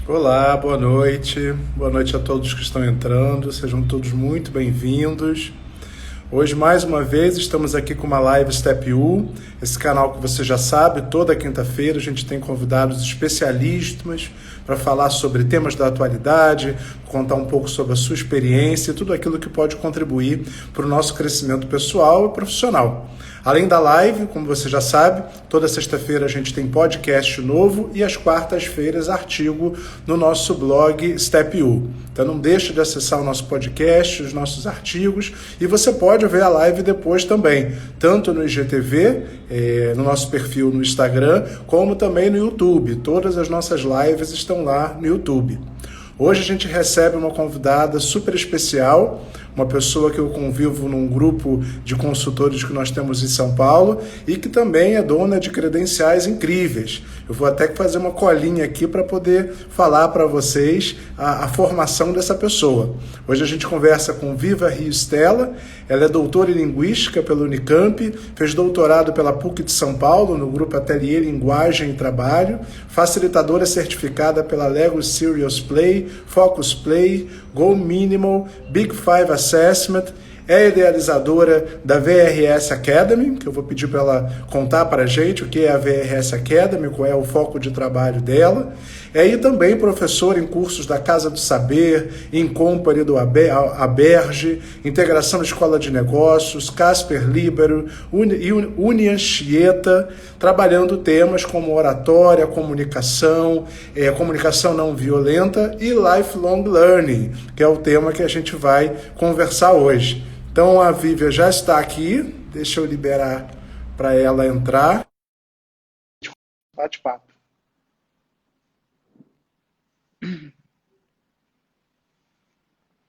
Olá, boa noite. Boa noite a todos que estão entrando. Sejam todos muito bem-vindos. Hoje, mais uma vez, estamos aqui com uma live Step U, esse canal que você já sabe, toda quinta-feira a gente tem convidados especialistas para falar sobre temas da atualidade, contar um pouco sobre a sua experiência e tudo aquilo que pode contribuir para o nosso crescimento pessoal e profissional. Além da live, como você já sabe, toda sexta-feira a gente tem podcast novo e às quartas-feiras artigo no nosso blog Step U. Então não deixe de acessar o nosso podcast, os nossos artigos, e você pode ver a live depois também, tanto no IGTV, no nosso perfil no Instagram, como também no YouTube. Todas as nossas lives estão lá no YouTube. Hoje a gente recebe uma convidada super especial, uma pessoa que eu convivo num grupo de consultores que nós temos em São Paulo e que também é dona de credenciais incríveis. Eu vou até fazer uma colinha aqui para poder falar para vocês a formação dessa pessoa. Hoje a gente conversa com Viva Rio Stella. Ela é doutora em Linguística pela Unicamp, fez doutorado pela PUC de São Paulo no grupo Ateliê Linguagem e Trabalho, facilitadora certificada pela Lego Serious Play, Focus Play, Go Minimal, Big Five Assessment, é idealizadora da VRS Academy, que eu vou pedir para ela contar para a gente o que é a VRS Academy, qual é o foco de trabalho dela. E também professora em cursos da Casa do Saber, em Company do Aberge, Integração Escola de Negócios, Casper Libero, Unianchieta, trabalhando temas como oratória, comunicação, comunicação não violenta e lifelong learning, que é o tema que a gente vai conversar hoje. Então a Vívia já está aqui, deixa eu liberar para ela entrar. Bate-papo.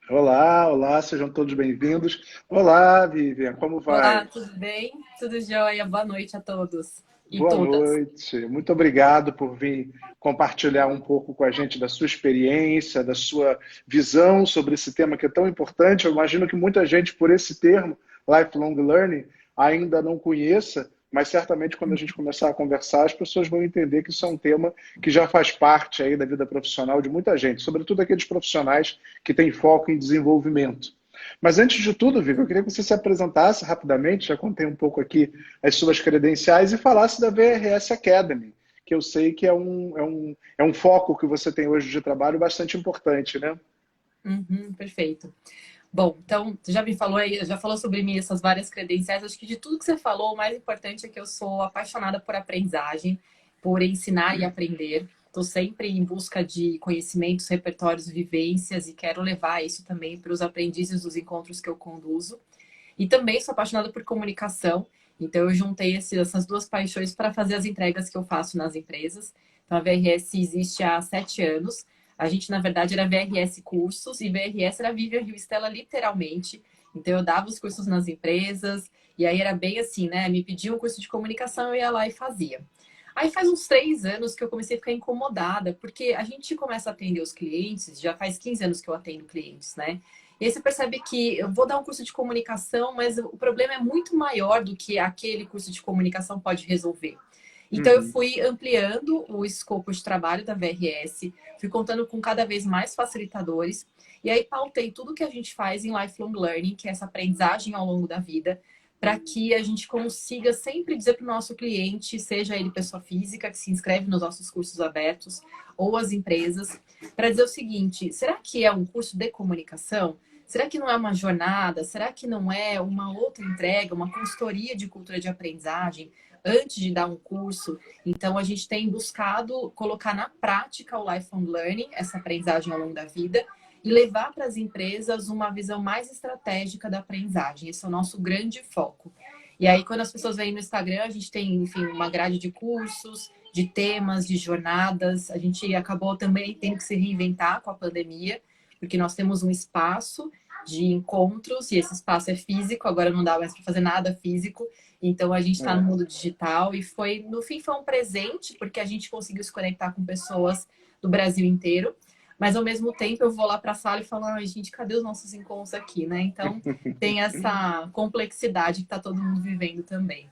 Olá, olá, sejam todos bem-vindos. Olá, Vivian, como Olá, vai? tudo bem? Tudo jóia? Boa noite a todos e Boa todas. noite, muito obrigado por vir compartilhar um pouco com a gente da sua experiência, da sua visão sobre esse tema que é tão importante. Eu imagino que muita gente, por esse termo, lifelong learning, ainda não conheça, mas certamente quando a gente começar a conversar, as pessoas vão entender que isso é um tema que já faz parte aí da vida profissional de muita gente, sobretudo aqueles profissionais que têm foco em desenvolvimento. Mas antes de tudo, Vivi, eu queria que você se apresentasse rapidamente, já contei um pouco aqui as suas credenciais e falasse da VRS Academy, que eu sei que é um foco que você tem hoje de trabalho bastante importante, né? Perfeito. Bom, então, você já me falou aí, já falou sobre mim essas várias credenciais. Acho que de tudo que você falou, o mais importante é que eu sou apaixonada por aprendizagem, por ensinar e aprender. Estou sempre em busca de conhecimentos, repertórios, vivências e quero levar isso também para os aprendizes dos encontros que eu conduzo. E também sou apaixonada por comunicação, então eu juntei essas duas paixões para fazer as entregas que eu faço nas empresas. Então a VRS existe há 7 anos. A gente, na verdade, era VRS Cursos e VRS era Vivian Rio Stella, literalmente. Então eu dava os cursos nas empresas e aí era bem assim, né? Me pediam um curso de comunicação, eu ia lá e fazia. Aí faz uns 3 anos que eu comecei a ficar incomodada, porque a gente começa a atender os clientes, já faz 15 anos que eu atendo clientes, né? E aí você percebe que eu vou dar um curso de comunicação, mas o problema é muito maior do que aquele curso de comunicação pode resolver. Então eu Uhum. fui ampliando o escopo de trabalho da VRS, fui contando com cada vez mais facilitadores, e aí pautei tudo que a gente faz em lifelong learning, que é essa aprendizagem ao longo da vida, para que a gente consiga sempre dizer para o nosso cliente, seja ele pessoa física que se inscreve nos nossos cursos abertos, ou as empresas, para dizer o seguinte: será que é um curso de comunicação? Será que não é uma jornada? Será que não é uma outra entrega, uma consultoria de cultura de aprendizagem antes de dar um curso? Então, a gente tem buscado colocar na prática o lifelong learning, essa aprendizagem ao longo da vida, e levar para as empresas uma visão mais estratégica da aprendizagem. Esse é o nosso grande foco. E aí, quando as pessoas vêm no Instagram, a gente tem, enfim, uma grade de cursos, de temas, de jornadas. A gente acabou também tendo que se reinventar com a pandemia, porque nós temos um espaço de encontros e esse espaço é físico, agora não dá mais para fazer nada físico, então a gente está no É. mundo digital e foi, no fim, foi um presente, porque a gente conseguiu se conectar com pessoas do Brasil inteiro, mas ao mesmo tempo eu vou lá para a sala e falo: ai, gente, cadê os nossos encontros aqui, né? Então tem essa complexidade que está todo mundo vivendo também.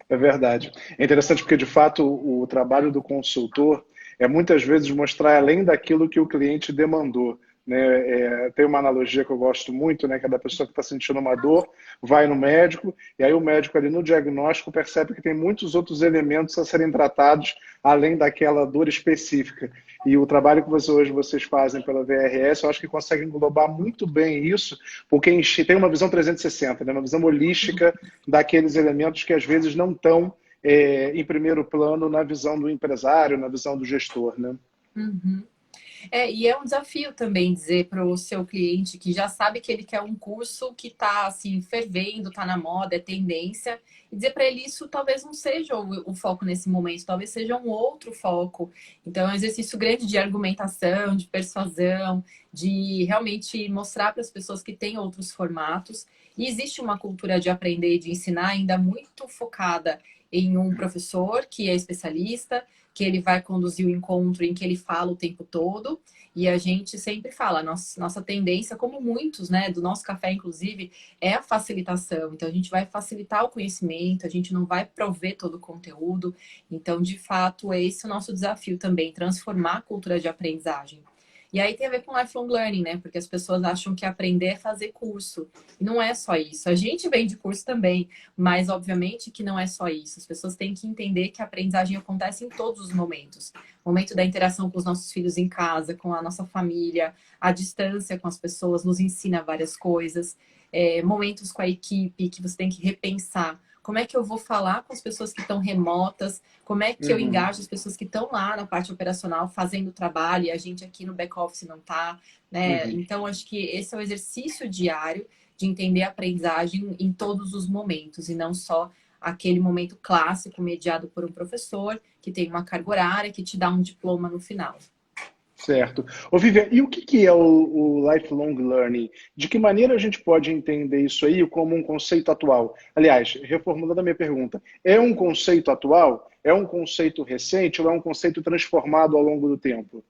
É verdade. É interessante porque, de fato, o trabalho do consultor é muitas vezes mostrar além daquilo que o cliente demandou. Né? Tem uma analogia que eu gosto muito, né? Que é da pessoa que está sentindo uma dor, vai no médico, e aí o médico ali no diagnóstico percebe que tem muitos outros elementos a serem tratados além daquela dor específica. E o trabalho que hoje vocês fazem pela VRS, eu acho que consegue englobar muito bem isso, porque tem uma visão 360, né? Uma visão holística daqueles elementos que às vezes não estão em primeiro plano na visão do empresário, na visão do gestor, né? Uhum. E é um desafio também dizer para o seu cliente que já sabe que ele quer um curso que está assim, fervendo, está na moda, é tendência, e dizer para ele isso talvez não seja o foco nesse momento, talvez seja um outro foco. Então, é um exercício grande de argumentação, de persuasão, de realmente mostrar para as pessoas que tem outros formatos. E existe uma cultura de aprender e de ensinar ainda muito focada em um professor que é especialista, que ele vai conduzir o encontro em que ele fala o tempo todo. E a gente sempre fala, nossa tendência, como muitos, né, do nosso café, inclusive, é a facilitação. Então, a gente vai facilitar o conhecimento, a gente não vai prover todo o conteúdo. Então, de fato, esse é o nosso desafio também, transformar a cultura de aprendizagem. E aí tem a ver com lifelong learning, né? Porque as pessoas acham que aprender é fazer curso. E não é só isso. A gente vende curso também, mas obviamente que não é só isso. As pessoas têm que entender que a aprendizagem acontece em todos os momentos. O momento da interação com os nossos filhos em casa, com a nossa família, a distância com as pessoas nos ensina várias coisas. Momentos com a equipe que você tem que repensar. Como é que eu vou falar com as pessoas que estão remotas? Como é que eu engajo as pessoas que estão lá na parte operacional fazendo o trabalho e a gente aqui no back-office não está, né? Então, acho que esse é o exercício diário de entender a aprendizagem em todos os momentos e não só aquele momento clássico mediado por um professor que tem uma carga horária que te dá um diploma no final. Certo. Ô, Vivian, e o que é o lifelong learning? De que maneira a gente pode entender isso aí como um conceito atual? Aliás, reformulando a minha pergunta, é um conceito atual? É um conceito recente ou é um conceito transformado ao longo do tempo?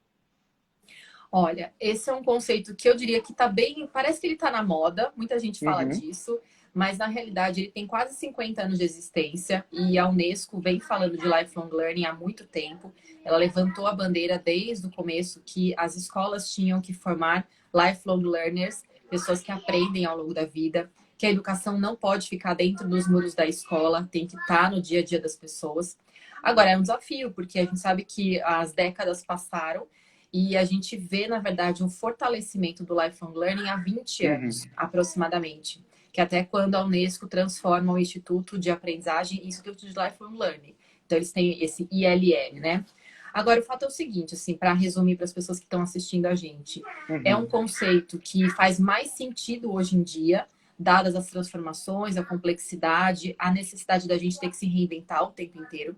Olha, esse é um conceito que eu diria que está bem. Parece que ele está na moda, muita gente fala disso, mas na realidade ele tem quase 50 anos de existência e a Unesco vem falando de lifelong learning há muito tempo. Ela levantou a bandeira desde o começo que as escolas tinham que formar lifelong learners, pessoas que aprendem ao longo da vida, que a educação não pode ficar dentro dos muros da escola, tem que estar no dia a dia das pessoas. Agora, é um desafio, porque a gente sabe que as décadas passaram e a gente vê, na verdade, um fortalecimento do lifelong learning há 20 anos, aproximadamente. Que é até quando a Unesco transforma o Instituto de Aprendizagem em Instituto de Lifelong Learning. Então, eles têm esse ILL, né? Agora, o fato é o seguinte, assim, para resumir para as pessoas que estão assistindo a gente, é um conceito que faz mais sentido hoje em dia, dadas as transformações, a complexidade, a necessidade da gente ter que se reinventar o tempo inteiro.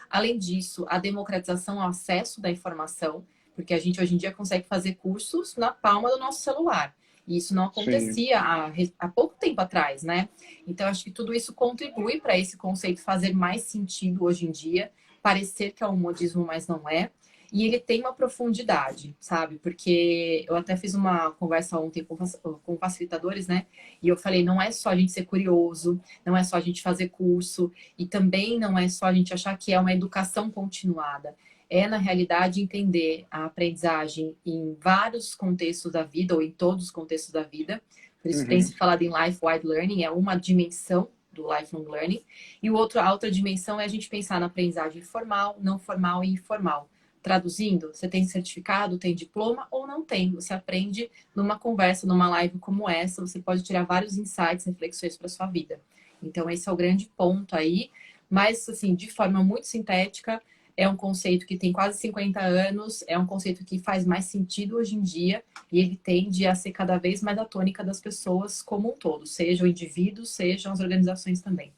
Além disso, a democratização ao acesso da informação, porque a gente hoje em dia consegue fazer cursos na palma do nosso celular. E isso não acontecia há pouco tempo atrás, né? Então, acho que tudo isso contribui para esse conceito fazer mais sentido hoje em dia, parecer que é um modismo, mas não é. E ele tem uma profundidade, sabe? Porque eu até fiz uma conversa ontem com facilitadores, né? E eu falei, não é só a gente ser curioso, não é só a gente fazer curso, e também não é só a gente achar que é uma educação continuada. É, na realidade, entender a aprendizagem em vários contextos da vida, ou em todos os contextos da vida. Por isso tem se falado em Life-Wide Learning, é uma dimensão do Lifelong Learning. E a outra dimensão é a gente pensar na aprendizagem formal, não formal e informal. Traduzindo, você tem certificado, tem diploma ou não tem. Você aprende numa conversa, numa live como essa, você pode tirar vários insights, reflexões para sua vida. Então, esse é o grande ponto aí. Mas, assim, de forma muito sintética, é um conceito que tem quase 50 anos, é um conceito que faz mais sentido hoje em dia e ele tende a ser cada vez mais a tônica das pessoas como um todo, seja o indivíduo, sejam as organizações também.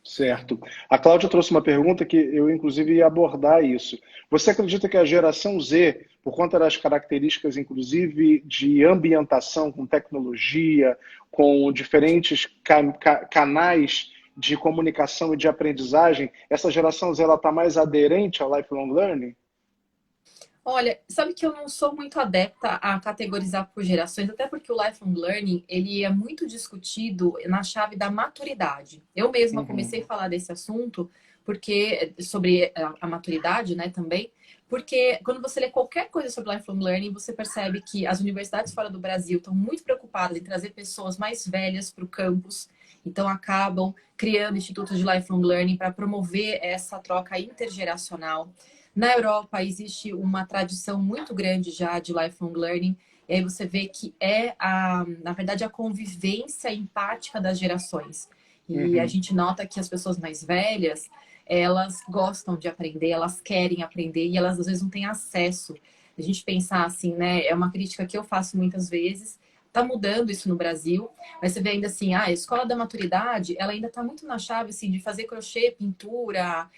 Certo. A Cláudia trouxe uma pergunta que eu, inclusive, ia abordar isso. Você acredita que a geração Z, por conta das características, inclusive, de ambientação com tecnologia, com diferentes canais de comunicação e de aprendizagem, essa geração Z está mais aderente ao lifelong learning? Olha, sabe que eu não sou muito adepta a categorizar por gerações, até porque o lifelong learning, ele é muito discutido na chave da maturidade. Eu mesma comecei a falar desse assunto porque sobre a maturidade, né, também, porque quando você lê qualquer coisa sobre lifelong learning, você percebe que as universidades fora do Brasil estão muito preocupadas em trazer pessoas mais velhas para o campus, então acabam criando institutos de lifelong learning para promover essa troca intergeracional. Na Europa existe uma tradição muito grande já de lifelong learning, e aí você vê que na verdade, a convivência empática das gerações. E a gente nota que as pessoas mais velhas, elas gostam de aprender, elas querem aprender e elas às vezes não têm acesso. A gente pensar assim, né? É uma crítica que eu faço muitas vezes. Tá mudando isso no Brasil, mas você vê ainda assim, a escola da maturidade, ela ainda tá muito na chave assim de fazer crochê, pintura,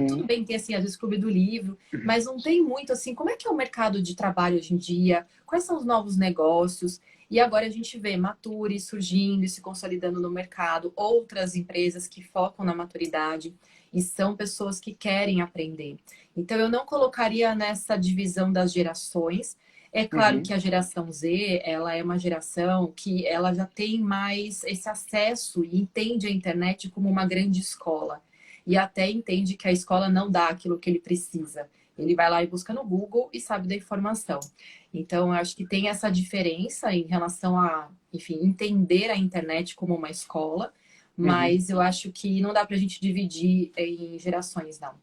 tudo bem tem assim às vezes clube do livro, mas não tem muito assim, como é que é o mercado de trabalho hoje em dia? Quais são os novos negócios? E agora a gente vê Mature surgindo e se consolidando no mercado, outras empresas que focam na maturidade e são pessoas que querem aprender. Então eu não colocaria nessa divisão das gerações. É claro que a geração Z, ela é uma geração que ela já tem mais esse acesso e entende a internet como uma grande escola. E até entende que a escola não dá aquilo que ele precisa. Ele vai lá e busca no Google e sabe da informação. Então, eu acho que tem essa diferença em relação a, enfim, entender a internet como uma escola, mas eu acho que não dá para a gente dividir em gerações, não.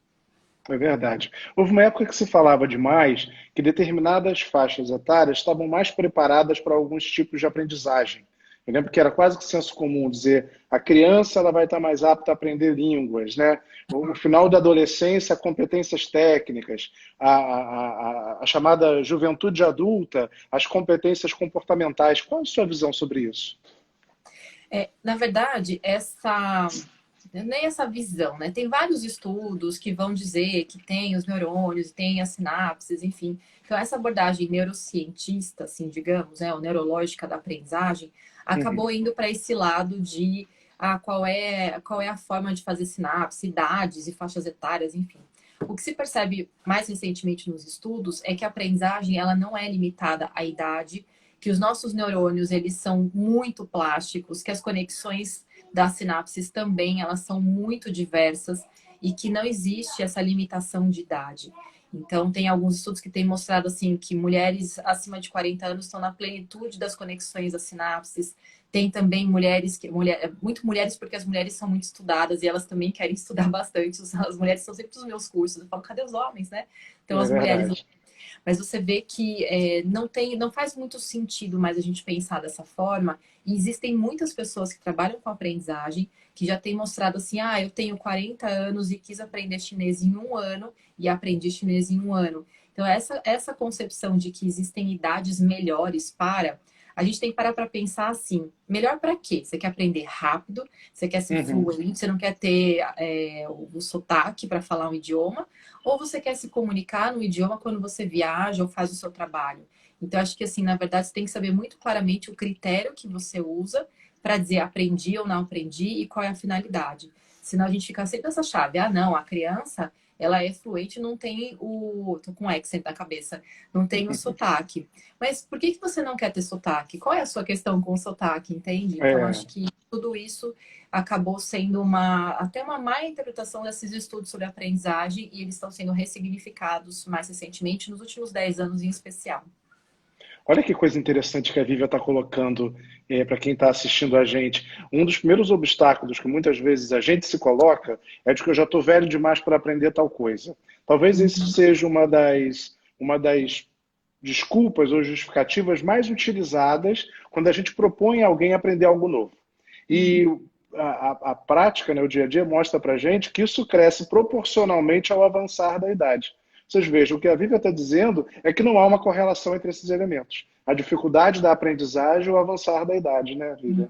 É verdade. Houve uma época que se falava demais que determinadas faixas etárias estavam mais preparadas para alguns tipos de aprendizagem. Eu lembro que era quase que senso comum dizer a criança ela vai estar mais apta a aprender línguas, né? No final da adolescência, competências técnicas, a chamada juventude adulta, as competências comportamentais. Qual a sua visão sobre isso? Na verdade, nem essa visão, né? Tem vários estudos que vão dizer que tem os neurônios, tem as sinapses, enfim. Então, essa abordagem neurocientista, assim, digamos, né, ou neurológica da aprendizagem, acabou indo para esse lado de qual é a forma de fazer sinapse, idades e faixas etárias, enfim. O que se percebe mais recentemente nos estudos é que a aprendizagem ela não é limitada à idade, que os nossos neurônios eles são muito plásticos, que as conexões das sinapses também elas são muito diversas e que não existe essa limitação de idade. Então, tem alguns estudos que têm mostrado assim que mulheres acima de 40 anos estão na plenitude das conexões das sinapses. Tem também muito mulheres, porque as mulheres são muito estudadas e elas também querem estudar bastante. As mulheres são sempre nos meus cursos. Eu falo, cadê os homens, né? Então, as mulheres. Mas você vê que não faz muito sentido mais a gente pensar dessa forma. E existem muitas pessoas que trabalham com aprendizagem que já têm mostrado assim, eu tenho 40 anos e quis aprender chinês em um ano e aprendi chinês em um ano. Então, essa concepção de que existem idades melhores a gente tem que parar para pensar assim, melhor para quê? Você quer aprender rápido, você quer ser fluente, você não quer ter o sotaque para falar um idioma, ou você quer se comunicar no idioma quando você viaja ou faz o seu trabalho. Então, acho que assim, na verdade, você tem que saber muito claramente o critério que você usa para dizer aprendi ou não aprendi e qual é a finalidade. Senão a gente fica sempre nessa chave. Não, a criança, ela é fluente, não tem tô com accent na cabeça, não tem o sotaque. Mas por que você não quer ter sotaque? Qual é a sua questão com o sotaque, entende? Então, acho que tudo isso acabou sendo até uma má interpretação desses estudos sobre aprendizagem e eles estão sendo ressignificados mais recentemente, nos últimos 10 anos em especial. Olha que coisa interessante que a Vivian está colocando para quem está assistindo a gente. Um dos primeiros obstáculos que muitas vezes a gente se coloca é de que eu já estou velho demais para aprender tal coisa. Talvez isso seja uma das desculpas ou justificativas mais utilizadas quando a gente propõe a alguém aprender algo novo. E a prática, né, o dia a dia, mostra para a gente que isso cresce proporcionalmente ao avançar da idade. Vocês vejam, o que a Vivian está dizendo é que não há uma correlação entre esses elementos. A dificuldade da aprendizagem e o avançar da idade, né, Vivian?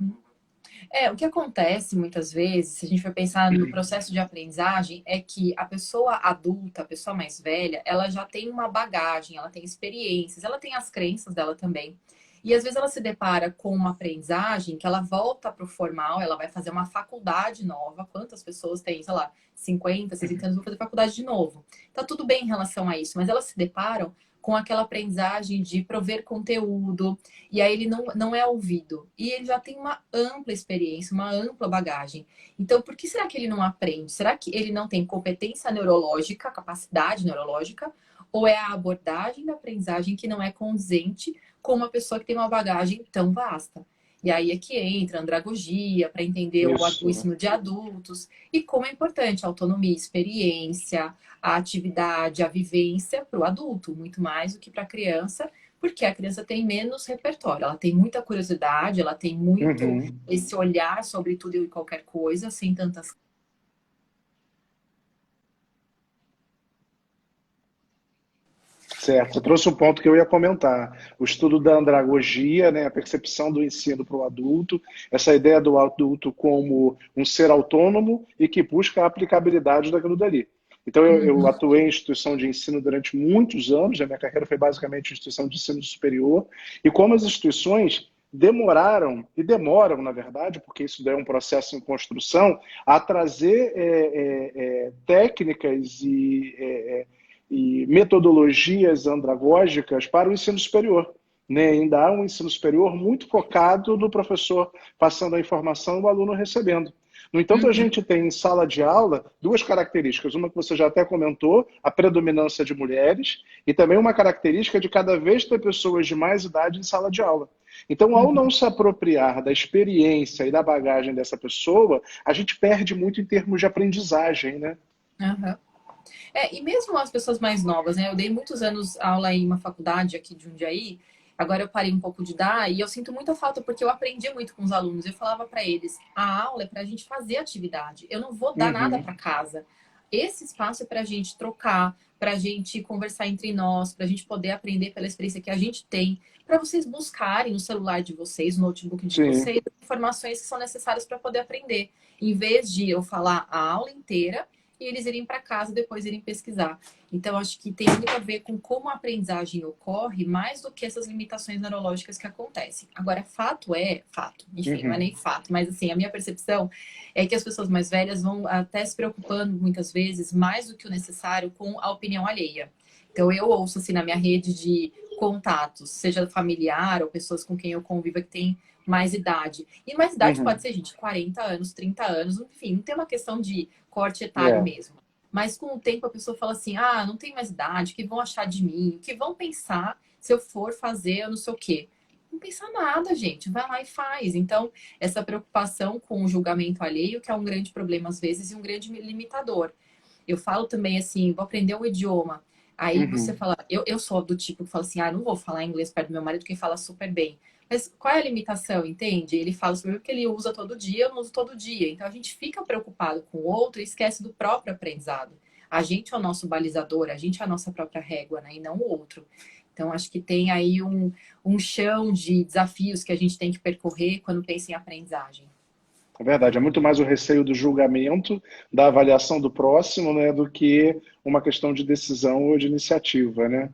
O que acontece muitas vezes, se a gente for pensar no processo de aprendizagem, é que a pessoa adulta, a pessoa mais velha, ela já tem uma bagagem, ela tem experiências, ela tem as crenças dela também. E às vezes ela se depara com uma aprendizagem que ela volta para o formal, ela vai fazer uma faculdade nova. Quantas pessoas têm, sei lá, 50, 60 anos, vão fazer faculdade de novo. Tá tudo bem em relação a isso, mas elas se deparam com aquela aprendizagem de prover conteúdo, e aí ele não é ouvido. E ele já tem uma ampla experiência, uma ampla bagagem. Então, por que será que ele não aprende? Será que ele não tem competência neurológica, capacidade neurológica, ou é a abordagem da aprendizagem que não é condizente com uma pessoa que tem uma bagagem tão vasta? E aí é que entra a andragogia, para entender o ensino de adultos, e como é importante a autonomia, experiência, a atividade, a vivência para o adulto, muito mais do que para a criança, porque a criança tem menos repertório, ela tem muita curiosidade, ela tem muito esse olhar sobre tudo e qualquer coisa, sem tantas. Certo, você trouxe um ponto que eu ia comentar. O estudo da andragogia, né, a percepção do ensino para o adulto, essa ideia do adulto como um ser autônomo e que busca a aplicabilidade daquilo dali. Então, eu atuei em instituição de ensino durante muitos anos, a minha carreira foi basicamente em instituição de ensino superior, e como as instituições demoraram, e demoram, na verdade, porque isso é um processo em construção, a trazer técnicas e metodologias andragógicas para o ensino superior. Né? Ainda há um ensino superior muito focado no professor passando a informação e o aluno recebendo. No entanto, a gente tem em sala de aula duas características. Uma que você já até comentou, a predominância de mulheres, e também uma característica de cada vez ter pessoas de mais idade em sala de aula. Então, ao não se apropriar da experiência e da bagagem dessa pessoa, a gente perde muito em termos de aprendizagem, né? E mesmo as pessoas mais novas, né? Eu dei muitos anos aula em uma faculdade aqui de Jundiaí, agora eu parei um pouco de dar e eu sinto muita falta porque eu aprendi muito com os alunos. Eu falava para eles, a aula é para a gente fazer atividade, eu não vou dar nada para casa. Esse espaço é para a gente trocar, para a gente conversar entre nós, para a gente poder aprender pela experiência que a gente tem, para vocês buscarem no celular de vocês, no notebook de vocês, informações que são necessárias para poder aprender, em vez de eu falar a aula inteira e eles irem para casa e depois irem pesquisar. Então, acho que tem muito a ver com como a aprendizagem ocorre, mais do que essas limitações neurológicas que acontecem. Agora, fato, enfim, não é nem fato, mas assim, a minha percepção é que as pessoas mais velhas vão até se preocupando, muitas vezes, mais do que o necessário com a opinião alheia. Então, eu ouço, assim, na minha rede de contatos, seja familiar ou pessoas com quem eu convivo que tem mais idade. E mais idade pode ser, gente, 40 anos, 30 anos, enfim, não tem uma questão de corte etário mesmo. Mas com o tempo a pessoa fala assim, não tem mais idade, o que vão achar de mim? O que vão pensar se eu for fazer eu não sei o quê? Não pensa nada, gente. Vai lá e faz. Então, essa preocupação com o julgamento alheio, que é um grande problema às vezes e um grande limitador. Eu falo também assim, vou aprender um idioma. Aí você fala, eu sou do tipo que fala assim, não vou falar inglês perto do meu marido, que fala super bem. Mas qual é a limitação, entende? Ele fala sobre o que ele usa todo dia, eu não uso todo dia. Então a gente fica preocupado com o outro e esquece do próprio aprendizado. A gente é o nosso balizador, a gente é a nossa própria régua, né? E não o outro. Então acho que tem aí um chão de desafios que a gente tem que percorrer quando pensa em aprendizagem. É verdade, é muito mais o receio do julgamento, da avaliação do próximo, né, do que uma questão de decisão ou de iniciativa, né?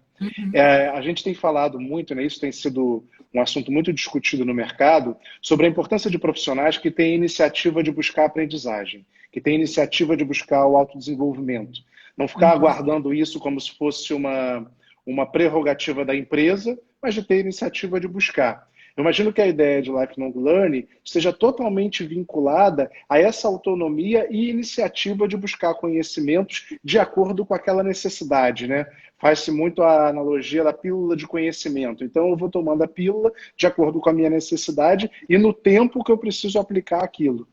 A gente tem falado muito, né, isso tem sido um assunto muito discutido no mercado, sobre a importância de profissionais que têm iniciativa de buscar aprendizagem, que têm iniciativa de buscar o autodesenvolvimento. Não ficar aguardando isso como se fosse uma prerrogativa da empresa, mas de ter iniciativa de buscar. Eu imagino que a ideia de lifelong learning seja totalmente vinculada a essa autonomia e iniciativa de buscar conhecimentos de acordo com aquela necessidade, né? Faz-se muito a analogia da pílula de conhecimento. Então, eu vou tomando a pílula de acordo com a minha necessidade e no tempo que eu preciso aplicar aquilo.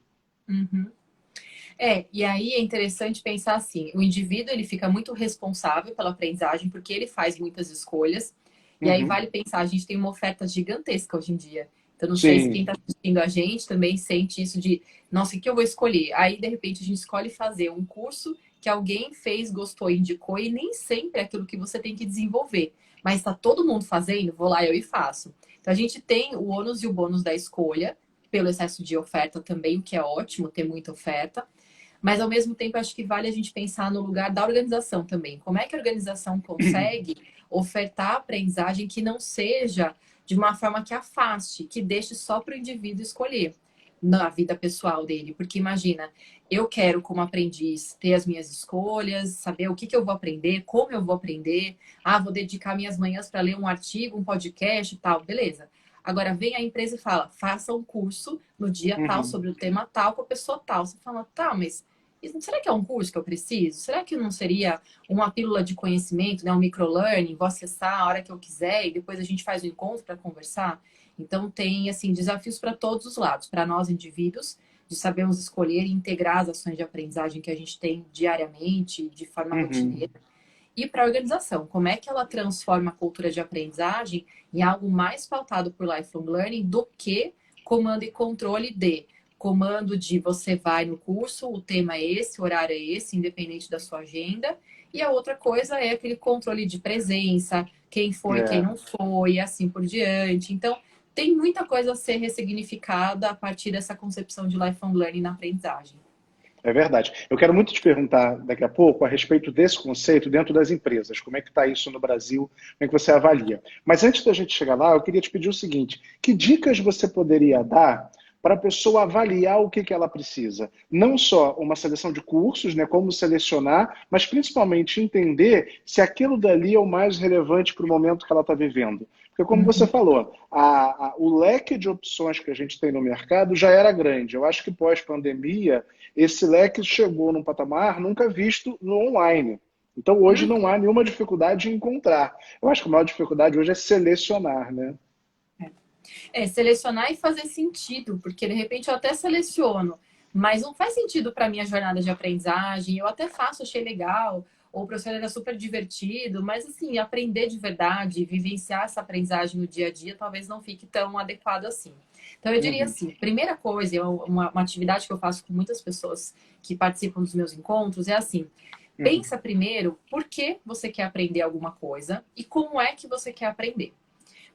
E aí é interessante pensar assim, o indivíduo ele fica muito responsável pela aprendizagem porque ele faz muitas escolhas. E aí vale pensar, a gente tem uma oferta gigantesca hoje em dia. Então, não sei se quem está assistindo a gente também sente isso de, nossa, o que eu vou escolher? Aí, de repente, a gente escolhe fazer um curso que alguém fez, gostou, indicou, e nem sempre é aquilo que você tem que desenvolver. Mas está todo mundo fazendo, vou lá eu e faço. Então, a gente tem o ônus e o bônus da escolha, pelo excesso de oferta também, o que é ótimo, ter muita oferta. Mas, ao mesmo tempo, acho que vale a gente pensar no lugar da organização também. Como é que a organização consegue ofertar aprendizagem que não seja de uma forma que afaste, que deixe só para o indivíduo escolher. na vida pessoal dele. Porque imagina, eu quero, como aprendiz, ter as minhas escolhas, saber o que que eu vou aprender, como eu vou aprender. Ah, vou dedicar minhas manhãs para ler um artigo, um podcast e tal. Beleza. Agora vem a empresa e fala, faça um curso no dia tal, Uhum. sobre o tema tal, com a pessoa tal. Você fala, tá, mas será que é um curso que eu preciso? Será que não seria uma pílula de conhecimento, né? Um microlearning, vou acessar a hora que eu quiser e depois a gente faz um encontro para conversar? Então tem, assim, desafios para todos os lados. Para nós, indivíduos, de sabermos escolher e integrar as ações de aprendizagem que a gente tem diariamente, de forma Uhum. rotineira. E para a organização, como é que ela transforma a cultura de aprendizagem em algo mais pautado por lifelong learning do que comando e controle de comando de você vai no curso, o tema é esse, o horário é esse, independente da sua agenda. E a outra coisa é aquele controle de presença, quem foi, quem É. não foi, e assim por diante. Então, tem muita coisa a ser ressignificada a partir dessa concepção de lifelong learning na aprendizagem. É verdade. Eu quero muito te perguntar daqui a pouco a respeito desse conceito dentro das empresas. Como é que está isso no Brasil? Como é que você avalia? Mas antes da gente chegar lá, eu queria te pedir o seguinte: que dicas você poderia dar para a pessoa avaliar o que ela precisa? Não só uma seleção de cursos, né, como selecionar, mas principalmente entender se aquilo dali é o mais relevante para o momento que ela está vivendo. Porque, como você Uhum. falou, o leque de opções que a gente tem no mercado já era grande. Eu acho que pós-pandemia esse leque chegou num patamar nunca visto no online. Então, hoje não há nenhuma dificuldade em encontrar. Eu acho que a maior dificuldade hoje é selecionar, né? É, selecionar e fazer sentido, porque de repente eu até seleciono, mas não faz sentido para minha jornada de aprendizagem. Eu até faço, achei legal, ou o professor era super divertido, mas assim, aprender de verdade, vivenciar essa aprendizagem no dia a dia, talvez não fique tão adequado assim. Então, eu diria Uhum, assim: primeira coisa, uma atividade que eu faço com muitas pessoas que participam dos meus encontros é assim: uhum, pensa primeiro por que você quer aprender alguma coisa e como é que você quer aprender.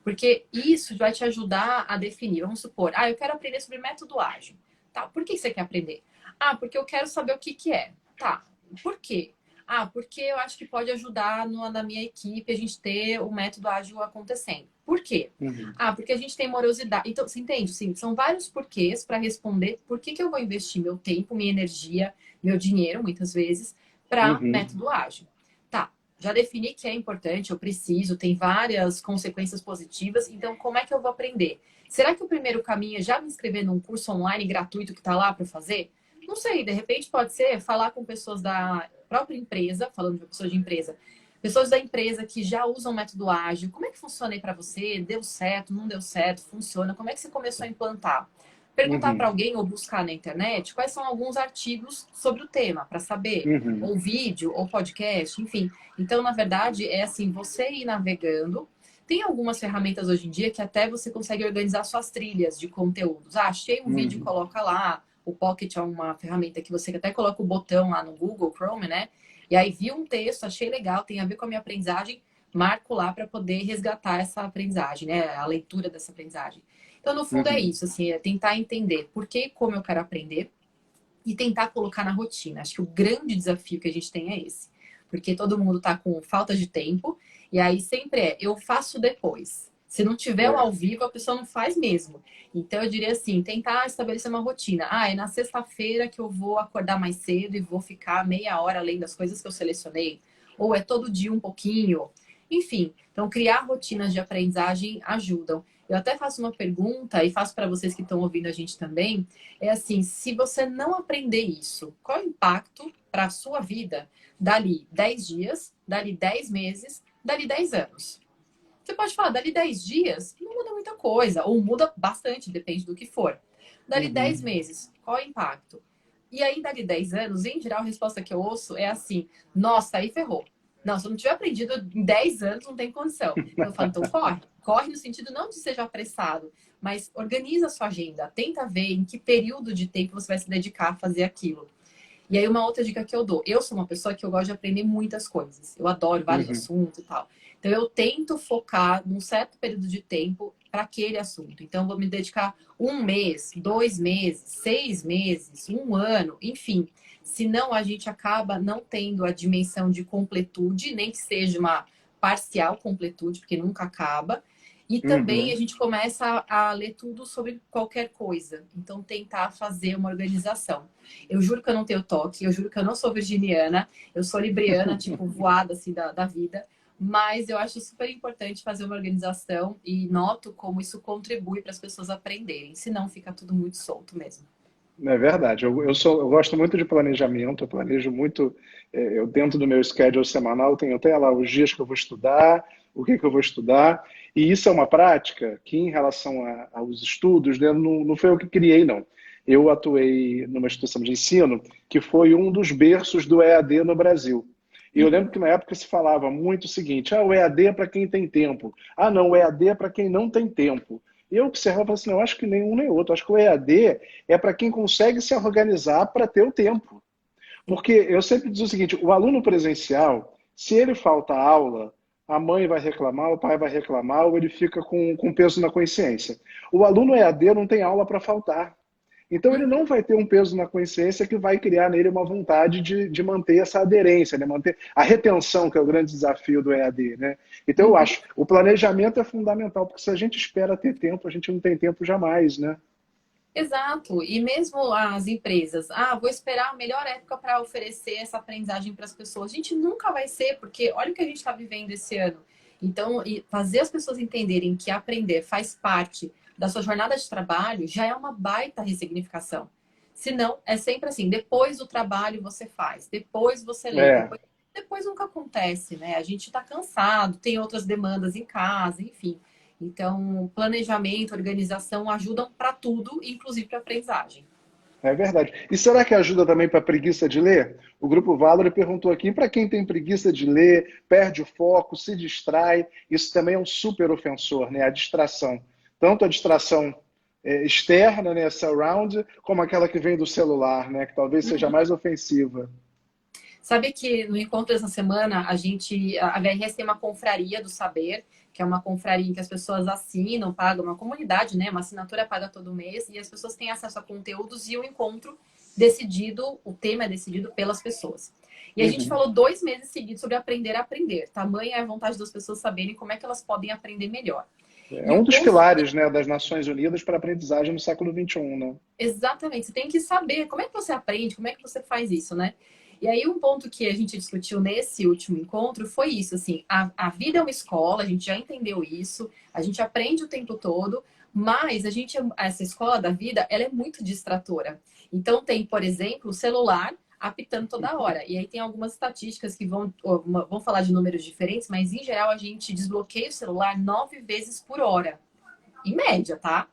Porque isso vai te ajudar a definir. Vamos supor, eu quero aprender sobre método ágil. Tá, por que você quer aprender? Ah, porque eu quero saber o que que é. Tá, por quê? Ah, porque eu acho que pode ajudar na minha equipe a gente ter o método ágil acontecendo. Por quê? uhum, Ah, porque a gente tem morosidade. Então, você entende? Sim, são vários porquês para responder por que que eu vou investir meu tempo, minha energia, meu dinheiro, muitas vezes, para uhum, método ágil. Tá, já defini que é importante, eu preciso, tem várias consequências positivas, então como é que eu vou aprender? Será que o primeiro caminho é já me inscrever num curso online gratuito que está lá para fazer? Não sei, de repente pode ser falar com pessoas da própria empresa, falando de pessoas de empresa, pessoas da empresa que já usam o método ágil. Como é que funciona aí para você? Deu certo? Não deu certo? Funciona? Como é que você começou a implantar? Perguntar para uhum, alguém ou buscar na internet quais são alguns artigos sobre o tema, para saber, uhum, ou vídeo, ou podcast, enfim. Então, na verdade, é assim, você ir navegando. Tem algumas ferramentas hoje em dia que até você consegue organizar suas trilhas de conteúdos. Ah, achei um vídeo, uhum, coloca lá. O Pocket é uma ferramenta que você até coloca o botão lá no Google Chrome, né? E aí vi um texto, achei legal, tem a ver com a minha aprendizagem, marco lá para poder resgatar essa aprendizagem, né? A leitura dessa aprendizagem. Então, no fundo, é uhum. isso, assim, é tentar entender por que e como eu quero aprender e tentar colocar na rotina. Acho que o grande desafio que a gente tem é esse. Porque todo mundo está com falta de tempo, e aí sempre eu faço depois. Se não tiver o É. ao vivo, a pessoa não faz mesmo. Então eu diria assim, tentar estabelecer uma rotina. Ah, é na sexta-feira que eu vou acordar mais cedo e vou ficar meia hora além das coisas que eu selecionei. Ou é todo dia um pouquinho. Enfim, então criar rotinas de aprendizagem ajudam. Eu até faço uma pergunta e faço para vocês que estão ouvindo a gente também, é assim: se você não aprender isso, qual é o impacto para a sua vida dali 10 dias, dali 10 meses, dali 10 anos? Você pode falar, dali 10 dias, não muda muita coisa, ou muda bastante, depende do que for. Dali 10 Uhum. meses, qual é o impacto? E aí, dali 10 anos, em geral, a resposta que eu ouço é assim: nossa, aí ferrou. Não, se eu não tiver aprendido em 10 anos, não tem condição. Então eu falo, então corre. Corre no sentido não de seja apressado, mas organiza a sua agenda. Tenta ver em que período de tempo você vai se dedicar a fazer aquilo. E aí, uma outra dica que eu dou: eu sou uma pessoa que eu gosto de aprender muitas coisas. Eu adoro vários Uhum. assuntos e tal. Então, eu tento focar num certo período de tempo para aquele assunto. Então, eu vou me dedicar um mês, 2 meses, 6 meses, um ano, enfim. Senão, a gente acaba não tendo a dimensão de completude, nem que seja uma parcial completude, porque nunca acaba. E também a Uhum. gente começa a ler tudo sobre qualquer coisa. Então, tentar fazer uma organização. Eu juro que eu não tenho toque, eu juro que eu não sou virginiana, eu sou libriana, tipo, voada assim da vida. Mas eu acho super importante fazer uma organização e noto como isso contribui para as pessoas aprenderem. Senão fica tudo muito solto mesmo. É verdade. Eu gosto muito de planejamento, eu planejo muito, eu dentro do meu schedule semanal tenho até lá os dias que eu vou estudar, o que que eu vou estudar, e isso é uma prática que em relação aos estudos, né, não foi eu que criei, não. Eu atuei numa instituição de ensino que foi um dos berços do EAD no Brasil. E eu lembro Uhum. que na época se falava muito o seguinte, o EAD é para quem tem tempo. Ah, não, o EAD é para quem não tem tempo. E eu observava assim, não, eu acho que nem um nem outro. Acho que o EAD é para quem consegue se organizar para ter o tempo. Porque eu sempre digo o seguinte: o aluno presencial, se ele falta aula, a mãe vai reclamar, o pai vai reclamar, ou ele fica com peso na consciência. O aluno EAD não tem aula para faltar. Então ele não vai ter um peso na consciência que vai criar nele uma vontade de manter essa aderência, né? Manter a retenção, que é o grande desafio do EAD, né? Então eu Uhum. acho, o planejamento é fundamental, porque se a gente espera ter tempo, a gente não tem tempo jamais, né? Exato. E mesmo as empresas, vou esperar a melhor época para oferecer essa aprendizagem para as pessoas. A gente nunca vai ser, porque olha o que a gente está vivendo esse ano. Então, e fazer as pessoas entenderem que aprender faz parte da sua jornada de trabalho já é uma baita ressignificação. Se não, é sempre assim, depois do trabalho você faz, depois você lê, É, depois nunca acontece, né? A gente está cansado, tem outras demandas em casa, enfim. Então, planejamento, organização ajudam para tudo, inclusive para aprendizagem. é verdade. E será que ajuda também para preguiça de ler? O Grupo Valor perguntou aqui, para quem tem preguiça de ler, perde o foco, se distrai, isso também é um super ofensor, né? A distração. Tanto a distração externa, né, surround, como aquela que vem do celular, né, que talvez seja Uhum. mais ofensiva. Sabe que no encontro dessa semana a VRS tem uma confraria do saber, que é uma confraria em que as pessoas assinam, pagam uma comunidade, né? Uma assinatura paga todo mês e as pessoas têm acesso a conteúdos e o encontro decidido, o tema é decidido pelas pessoas. E a gente Uhum. falou 2 meses seguidos sobre aprender a aprender. Tamanha é a vontade das pessoas saberem como é que elas podem aprender melhor. É E um o dos conceito pilares, né, das Nações Unidas para a aprendizagem no século XXI, né? exatamente, você tem que saber como é que você aprende, como é que você faz isso, né? E aí, um ponto que a gente discutiu nesse último encontro foi isso, assim, a vida é uma escola, a gente já entendeu isso, a gente aprende o tempo todo, mas essa escola da vida, ela é muito distratora. Então, tem, por exemplo, o celular apitando toda hora. E aí tem algumas estatísticas que vão falar de números diferentes, mas em geral a gente desbloqueia o celular 9 vezes por hora, em média, tá?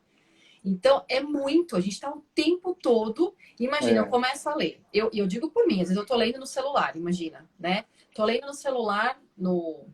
Então, é muito. A gente está o tempo todo. Imagina, eu É. começo a ler. Eu digo por mim, às vezes eu tô lendo no celular, imagina, né? Tô lendo no celular, no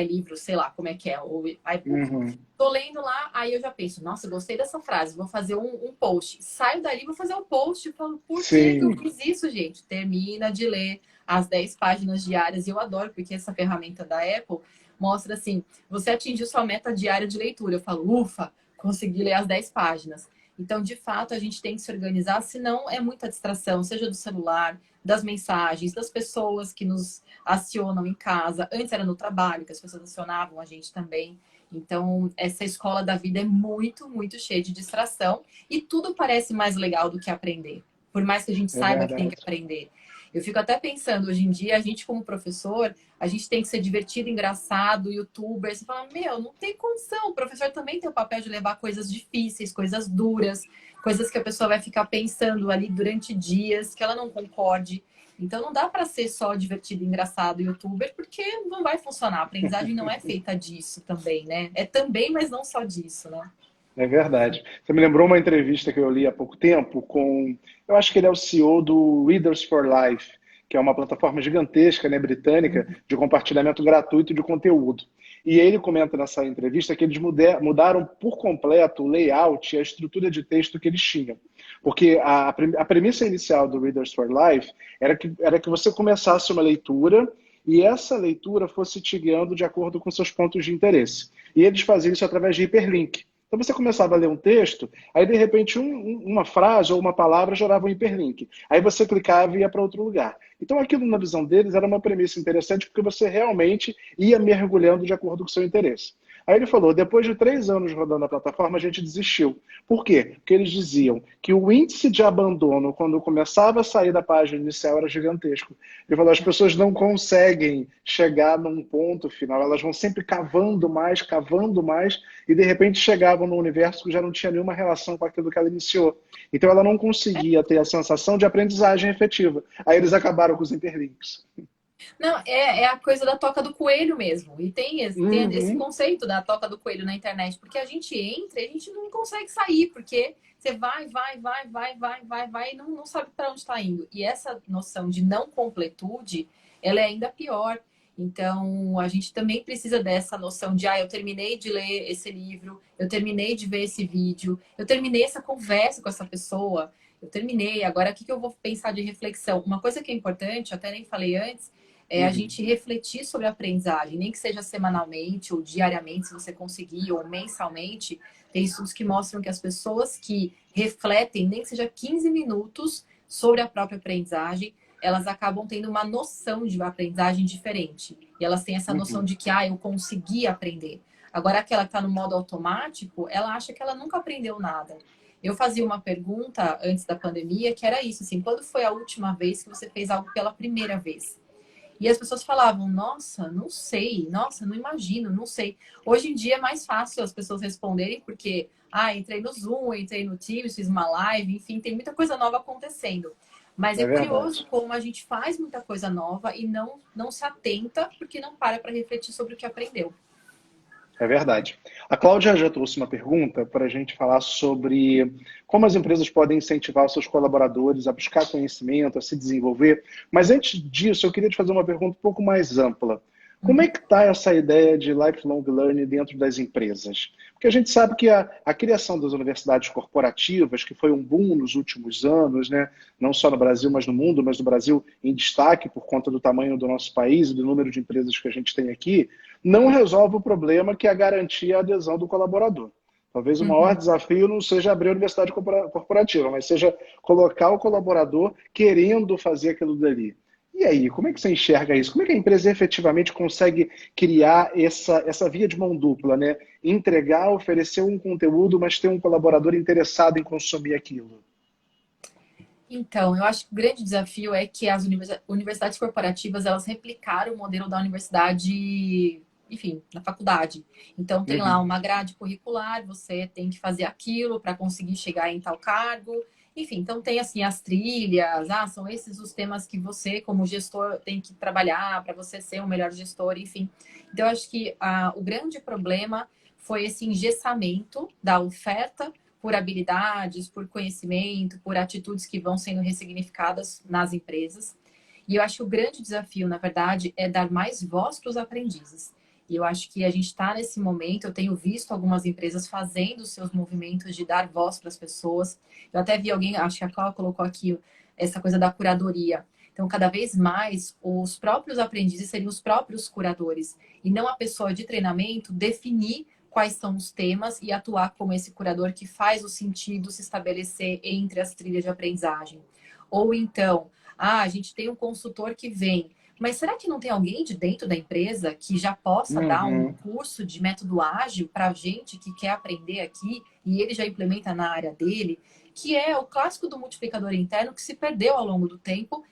iLivro, sei lá como é que é, o iBook. Uhum. Tô lendo lá, aí eu já penso, nossa, gostei dessa frase, vou fazer um post. Saio dali, vou fazer um post e falo, por que que eu Sim, fiz isso, gente? Termina de ler as 10 páginas diárias. E eu adoro, porque essa ferramenta da Apple mostra assim, você atingiu sua meta diária de leitura. Eu falo, ufa, consegui ler as 10 páginas. Então, de fato, a gente tem que se organizar, senão é muita distração, seja do celular, das mensagens, das pessoas que nos acionam em casa. Antes era no trabalho, que as pessoas acionavam a gente também. Então, essa escola da vida é muito, muito cheia de distração e tudo parece mais legal do que aprender, por mais que a gente é saiba que tem que verdade. aprender. Eu fico até pensando, hoje em dia, a gente como professor, a gente tem que ser divertido, engraçado, youtuber. Você fala, meu, não tem condição. O professor também tem o papel de levar coisas difíceis, coisas duras, coisas que a pessoa vai ficar pensando ali durante dias, que ela não concorde. Então não dá para ser só divertido, engraçado, youtuber, porque não vai funcionar. A aprendizagem não é feita disso também, né? É também, mas não só disso, né? É verdade. Você me lembrou uma entrevista que eu li há pouco tempo com, eu acho que ele é o CEO do Readers for Life, que é uma plataforma gigantesca, né, britânica, de compartilhamento gratuito de conteúdo. E ele comenta nessa entrevista que eles mudaram por completo o layout e a estrutura de texto que eles tinham. Porque a premissa inicial do Readers for Life era que você começasse uma leitura e essa leitura fosse te guiando de acordo com seus pontos de interesse. E eles faziam isso através de hiperlink. Então você começava a ler um texto, aí de repente uma frase ou uma palavra gerava um hiperlink. Aí você clicava e ia para outro lugar. Então aquilo na visão deles era uma premissa interessante porque você realmente ia mergulhando de acordo com o seu interesse. Aí ele falou, depois de 3 anos rodando a plataforma, a gente desistiu. Por quê? Porque eles diziam que o índice de abandono, quando começava a sair da página inicial, era gigantesco. Ele falou, as pessoas não conseguem chegar num ponto final, elas vão sempre cavando mais, e de repente chegavam num universo que já não tinha nenhuma relação com aquilo que ela iniciou. Então ela não conseguia ter a sensação de aprendizagem efetiva. Aí eles acabaram com os hiperlinks. Não, é a coisa da toca do coelho mesmo. E tem esse Uhum, conceito da toca do coelho na internet, porque a gente entra e a gente não consegue sair, porque você vai, e não sabe para onde está indo. E essa noção de não completude, ela é ainda pior. Então, a gente também precisa dessa noção de, eu terminei de ler esse livro, eu terminei de ver esse vídeo, eu terminei essa conversa com essa pessoa, eu terminei, agora o que eu vou pensar de reflexão? Uma coisa que é importante, eu até nem falei antes, é a uhum, gente refletir sobre a aprendizagem, nem que seja semanalmente ou diariamente, se você conseguir, ou mensalmente. Tem estudos que mostram que as pessoas que refletem, nem que seja 15 minutos, sobre a própria aprendizagem, elas acabam tendo uma noção de aprendizagem diferente. E elas têm essa noção uhum. de que, eu consegui aprender. Agora, aquela que está no modo automático, ela acha que ela nunca aprendeu nada. Eu fazia uma pergunta antes da pandemia, que era isso, assim, quando foi a última vez que você fez algo pela primeira vez? E as pessoas falavam, nossa, não sei, nossa, não imagino, não sei. Hoje em dia é mais fácil as pessoas responderem, porque, entrei no Zoom, entrei no Teams, fiz uma live, enfim, tem muita coisa nova acontecendo. Mas é É verdade. curioso como a gente faz muita coisa nova e não se atenta, porque não para refletir sobre o que aprendeu. É verdade. A Cláudia já trouxe uma pergunta para a gente falar sobre como as empresas podem incentivar os seus colaboradores a buscar conhecimento, a se desenvolver. Mas antes disso, eu queria te fazer uma pergunta um pouco mais ampla. Como é Uhum. que está essa ideia de lifelong learning dentro das empresas? Porque a gente sabe que a criação das universidades corporativas, que foi um boom nos últimos anos, né? Não só no Brasil, mas no mundo, mas no Brasil em destaque por conta do tamanho do nosso país e do número de empresas que a gente tem aqui, não resolve o problema que é garantir a adesão do colaborador. Talvez o maior Uhum. desafio não seja abrir a universidade corporativa, mas seja colocar o colaborador querendo fazer aquilo dali. E aí, como é que você enxerga isso? Como é que a empresa efetivamente consegue criar essa via de mão dupla, né? Entregar, oferecer um conteúdo, mas ter um colaborador interessado em consumir aquilo? Então, eu acho que o grande desafio é que as universidades corporativas, elas replicaram o modelo da universidade, enfim, na faculdade. Então, tem lá Uhum, uma grade curricular, você tem que fazer aquilo para conseguir chegar em tal cargo. Enfim, então tem assim as trilhas, são esses os temas que você, como gestor, tem que trabalhar para você ser um melhor gestor, enfim. Então, eu acho que o grande problema foi esse engessamento da oferta por habilidades, por conhecimento, por atitudes que vão sendo ressignificadas nas empresas. E eu acho que o grande desafio, na verdade, é dar mais voz para os aprendizes. E eu acho que a gente está nesse momento, eu tenho visto algumas empresas fazendo os seus movimentos de dar voz para as pessoas. Eu até vi alguém, acho que a Cláudia colocou aqui essa coisa da curadoria. Então, cada vez mais, os próprios aprendizes seriam os próprios curadores. E não a pessoa de treinamento definir quais são os temas e atuar como esse curador que faz o sentido se estabelecer entre as trilhas de aprendizagem. Ou então, a gente tem um consultor que vem, mas será que não tem alguém de dentro da empresa que já possa dar um uhum, curso de método ágil para a gente que quer aprender aqui e ele já implementa na área dele, que é o clássico do multiplicador interno que se perdeu ao longo do tempo,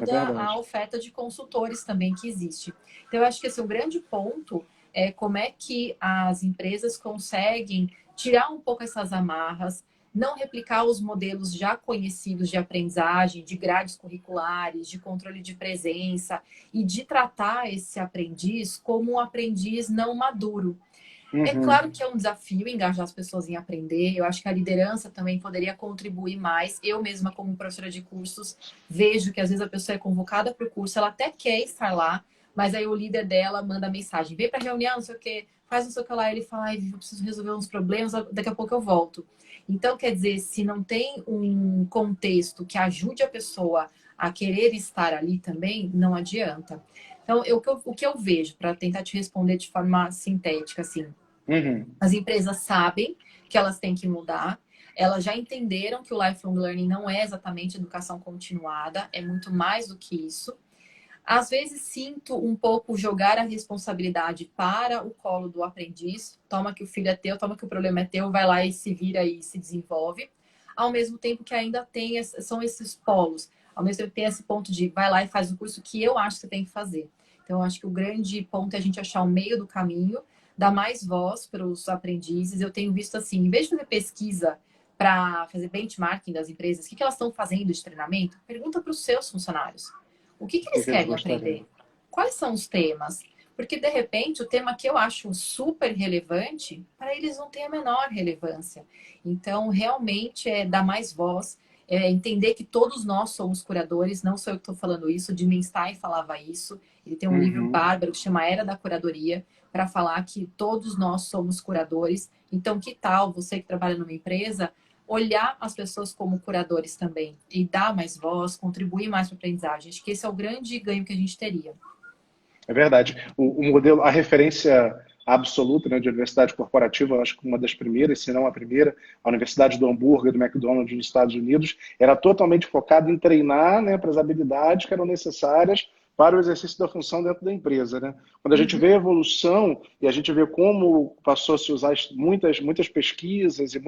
é dada a verdade. oferta de consultores também que existe. Então, eu acho que esse é um grande ponto como é que as empresas conseguem tirar um pouco essas amarras, não replicar os modelos já conhecidos de aprendizagem, de grades curriculares, de controle de presença e de tratar esse aprendiz como um aprendiz não maduro. É Uhum, claro que é um desafio engajar as pessoas em aprender. Eu acho que a liderança também poderia contribuir mais. Eu mesma, como professora de cursos, vejo que às vezes a pessoa é convocada para o curso, ela até quer estar lá, mas aí o líder dela manda mensagem: vem para a reunião, não sei o quê, faz não sei o que lá. Ele fala: ai, eu preciso resolver uns problemas, daqui a pouco eu volto. Então, quer dizer, se não tem um contexto que ajude a pessoa a querer estar ali também, não adianta. Então, o que eu vejo, para tentar te responder de forma sintética, assim, uhum. as empresas sabem que elas têm que mudar, elas já entenderam que o lifelong learning não é exatamente educação continuada, é muito mais do que isso. Às vezes sinto um pouco jogar a responsabilidade para o colo do aprendiz. Toma que o filho é teu, toma que o problema é teu, vai lá e se vira e se desenvolve. Ao mesmo tempo que ainda tem, são esses polos. Ao mesmo tempo tem esse ponto de vai lá e faz o curso que eu acho que você tem que fazer. Então, eu acho que o grande ponto é a gente achar o meio do caminho, dar mais voz para os aprendizes. Eu tenho visto assim, em vez de fazer pesquisa para fazer benchmarking das empresas, o que elas estão fazendo de treinamento, pergunta para os seus funcionários. O que O eles que eles querem gostariam? aprender? Quais são os temas? Porque, de repente, o tema que eu acho super relevante, para eles não tem a menor relevância. Então, realmente, é dar mais voz, é entender que todos nós somos curadores, não sou eu que estou falando isso, Jim Stein falava isso. Ele tem um livro Uhum. bárbaro que chama Era da Curadoria, para falar que todos nós somos curadores. Então, que tal você que trabalha numa empresa olhar as pessoas como curadores também e dar mais voz, contribuir mais para a aprendizagem? Acho que esse é o grande ganho que a gente teria. É verdade. O modelo, a referência absoluta, né, de universidade corporativa, eu acho que uma das primeiras, se não a primeira, a Universidade do Hambúrguer, do McDonald's nos Estados Unidos, era totalmente focada em treinar, né, para as habilidades que eram necessárias para o exercício da função dentro da empresa, né? Quando a gente Uhum. vê a evolução e a gente vê como passou a se usar muitas pesquisas e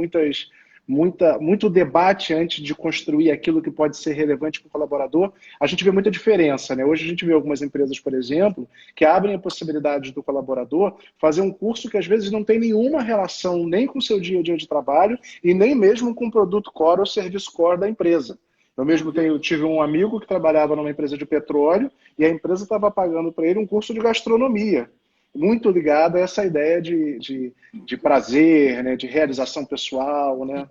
muito debate antes de construir aquilo que pode ser relevante para o colaborador, a gente vê muita diferença, né? Hoje a gente vê algumas empresas, por exemplo, que abrem a possibilidade do colaborador fazer um curso que às vezes não tem nenhuma relação nem com o seu dia a dia de trabalho e nem mesmo com o produto core ou serviço core da empresa. Eu mesmo tive um amigo que trabalhava numa empresa de petróleo e a empresa estava pagando para ele um curso de gastronomia, muito ligado a essa ideia de prazer, né, de realização pessoal, né?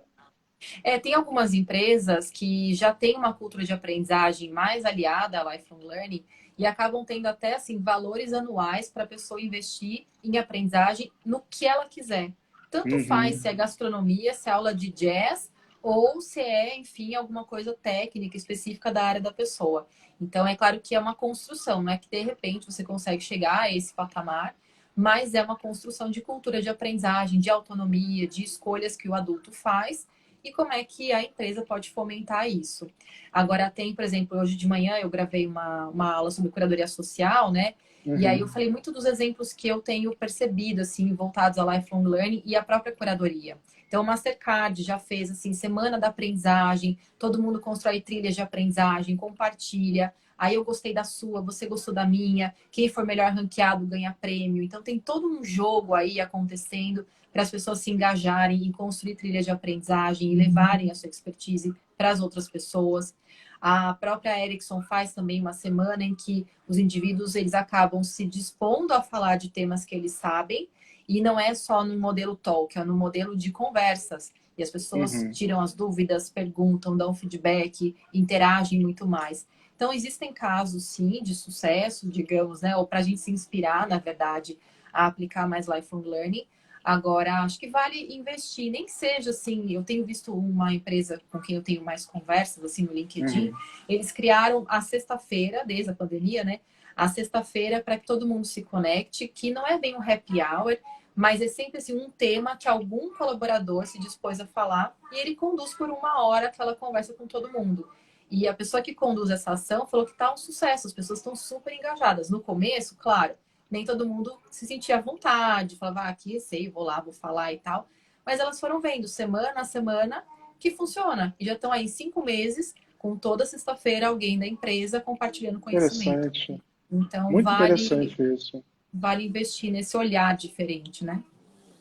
Tem algumas empresas que já têm uma cultura de aprendizagem mais aliada à lifelong learning e acabam tendo até assim valores anuais para a pessoa investir em aprendizagem no que ela quiser. Tanto faz Uhum. se é gastronomia, se é aula de jazz ou se é, enfim, alguma coisa técnica específica da área da pessoa. Então, é claro que é uma construção, não é que de repente você consegue chegar a esse patamar, mas é uma construção de cultura de aprendizagem, de autonomia, de escolhas que o adulto faz e como é que a empresa pode fomentar isso. Agora tem, por exemplo, hoje de manhã eu gravei uma aula sobre curadoria social, né? E aí eu Uhum. falei muito dos exemplos que eu tenho percebido, assim, voltados a lifelong learning e a própria curadoria. Então, o Mastercard já fez, assim, semana da aprendizagem, todo mundo constrói trilhas de aprendizagem, compartilha. Aí eu gostei da sua, você gostou da minha. Quem for melhor ranqueado ganha prêmio. Então, tem todo um jogo aí acontecendo para as pessoas se engajarem em construir trilhas de aprendizagem e levarem a sua expertise para as outras pessoas. A própria Ericsson faz também uma semana em que os indivíduos eles acabam se dispondo a falar de temas que eles sabem e não é só no modelo talk, é no modelo de conversas. E as pessoas Uhum. tiram as dúvidas, perguntam, dão feedback, interagem muito mais. Então, existem casos, sim, de sucesso, digamos, né? Ou para a gente se inspirar, na verdade, a aplicar mais lifelong learning. Agora, acho que vale investir, nem que seja assim. Eu tenho visto uma empresa com quem eu tenho mais conversas, assim, no LinkedIn. Uhum. Eles criaram a sexta-feira, desde a pandemia, né? A sexta-feira para que todo mundo se conecte, que não é bem um happy hour, mas é sempre assim, um tema que algum colaborador se dispôs a falar e ele conduz por uma hora aquela conversa com todo mundo. E a pessoa que conduz essa ação falou que está um sucesso, as pessoas estão super engajadas. No começo, claro, nem todo mundo se sentia à vontade, falava, aqui sei, vou lá, vou falar e tal. Mas elas foram vendo semana a semana que funciona. E já estão aí 5 meses, com toda sexta-feira, alguém da empresa compartilhando conhecimento. Interessante. Então, Muito interessante isso. vale investir nesse olhar diferente, né?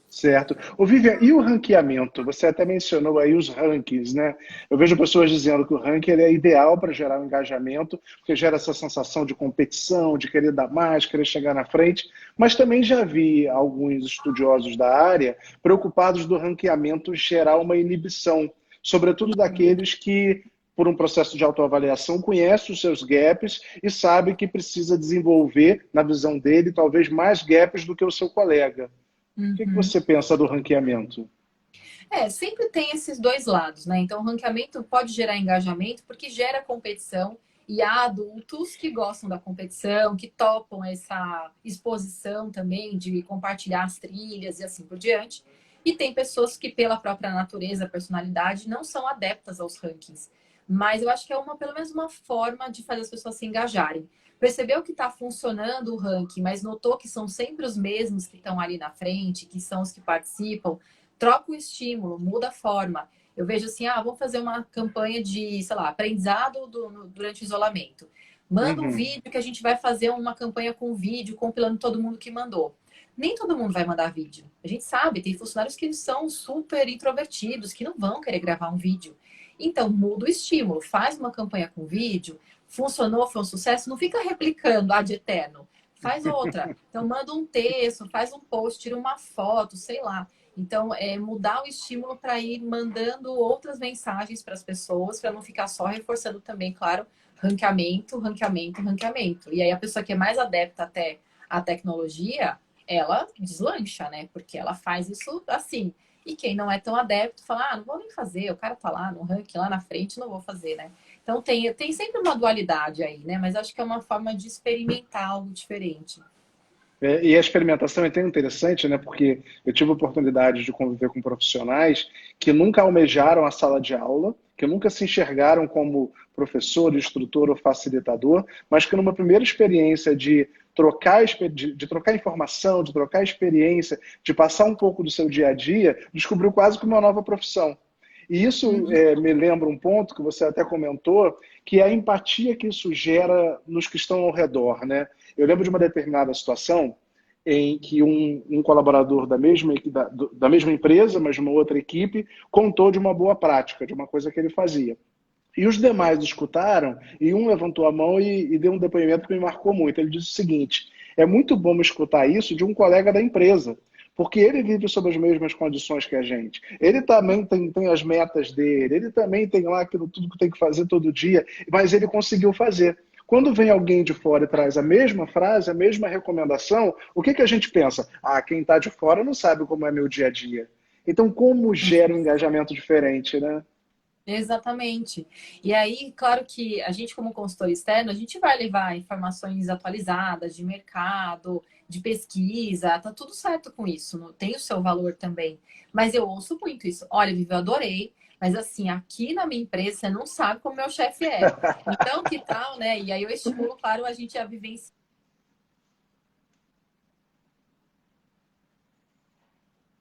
Certo. Ô, Vivian, e o ranqueamento? Você até mencionou aí os rankings, né? Eu vejo pessoas dizendo que o ranking ele é ideal para gerar um engajamento, porque gera essa sensação de competição, de querer dar mais, querer chegar na frente, mas também já vi alguns estudiosos da área preocupados do ranqueamento gerar uma inibição, sobretudo daqueles que, por um processo de autoavaliação, conhece os seus gaps e sabe que precisa desenvolver, na visão dele, talvez mais gaps do que o seu colega. O que Uhum. você pensa do ranqueamento? Sempre tem esses dois lados, né? Então, o ranqueamento pode gerar engajamento porque gera competição e há adultos que gostam da competição, que topam essa exposição também de compartilhar as trilhas e assim por diante. E tem pessoas que, pela própria natureza, personalidade, não são adeptas aos rankings. Mas eu acho que é pelo menos uma forma de fazer as pessoas se engajarem. Percebeu que está funcionando o ranking, mas notou que são sempre os mesmos que estão ali na frente, que são os que participam, troca o estímulo, muda a forma. Eu vejo assim, vamos fazer uma campanha de, sei lá, aprendizado durante o isolamento. Manda um vídeo que a gente vai fazer uma campanha com vídeo, compilando todo mundo que mandou. Nem todo mundo vai mandar vídeo. A gente sabe, tem funcionários que são super introvertidos, que não vão querer gravar um vídeo. Então, muda o estímulo, faz uma campanha com vídeo, funcionou, foi um sucesso, não fica replicando ad eterno. Faz outra. Então, manda um texto, faz um post, tira uma foto, sei lá. Então, mudar o estímulo para ir mandando outras mensagens para as pessoas, para não ficar só reforçando também, claro, ranqueamento, ranqueamento, ranqueamento. E aí a pessoa que é mais adepta até à tecnologia, ela deslancha, né? Porque ela faz isso assim. E quem não é tão adepto fala, não vou nem fazer, o cara tá lá no ranking, lá na frente, não vou fazer, né? Então tem sempre uma dualidade aí, né? Mas acho que é uma forma de experimentar algo diferente. E a experimentação é tão interessante, né? Porque eu tive a oportunidade de conviver com profissionais que nunca almejaram a sala de aula, que nunca se enxergaram como professor, instrutor ou facilitador, mas que numa primeira experiência de trocar informação, de trocar experiência, de passar um pouco do seu dia a dia, descobriu quase que uma nova profissão. E isso me lembra um ponto que você até comentou, que é a empatia que isso gera nos que estão ao redor, né? Eu lembro de uma determinada situação em que um colaborador da mesma empresa, mas de uma outra equipe, contou de uma boa prática, de uma coisa que ele fazia. E os demais escutaram, e um levantou a mão e deu um depoimento que me marcou muito. Ele disse o seguinte: é muito bom escutar isso de um colega da empresa, porque ele vive sob as mesmas condições que a gente. Ele também tem as metas dele, ele também tem lá aquilo tudo que tem que fazer todo dia, mas ele conseguiu fazer. Quando vem alguém de fora e traz a mesma frase, a mesma recomendação, o que a gente pensa? Quem está de fora não sabe como é meu dia a dia. Então, como gera um engajamento diferente, né? Exatamente. E aí, claro que a gente, como consultor externo, a gente vai levar informações atualizadas de mercado, de pesquisa, tá tudo certo com isso, tem o seu valor também. Mas eu ouço muito isso. Olha, Vivi, eu adorei, mas assim, aqui na minha empresa, você não sabe como meu chefe é. Então, que tal, né? E aí eu estimulo, claro, a gente a vivenciar.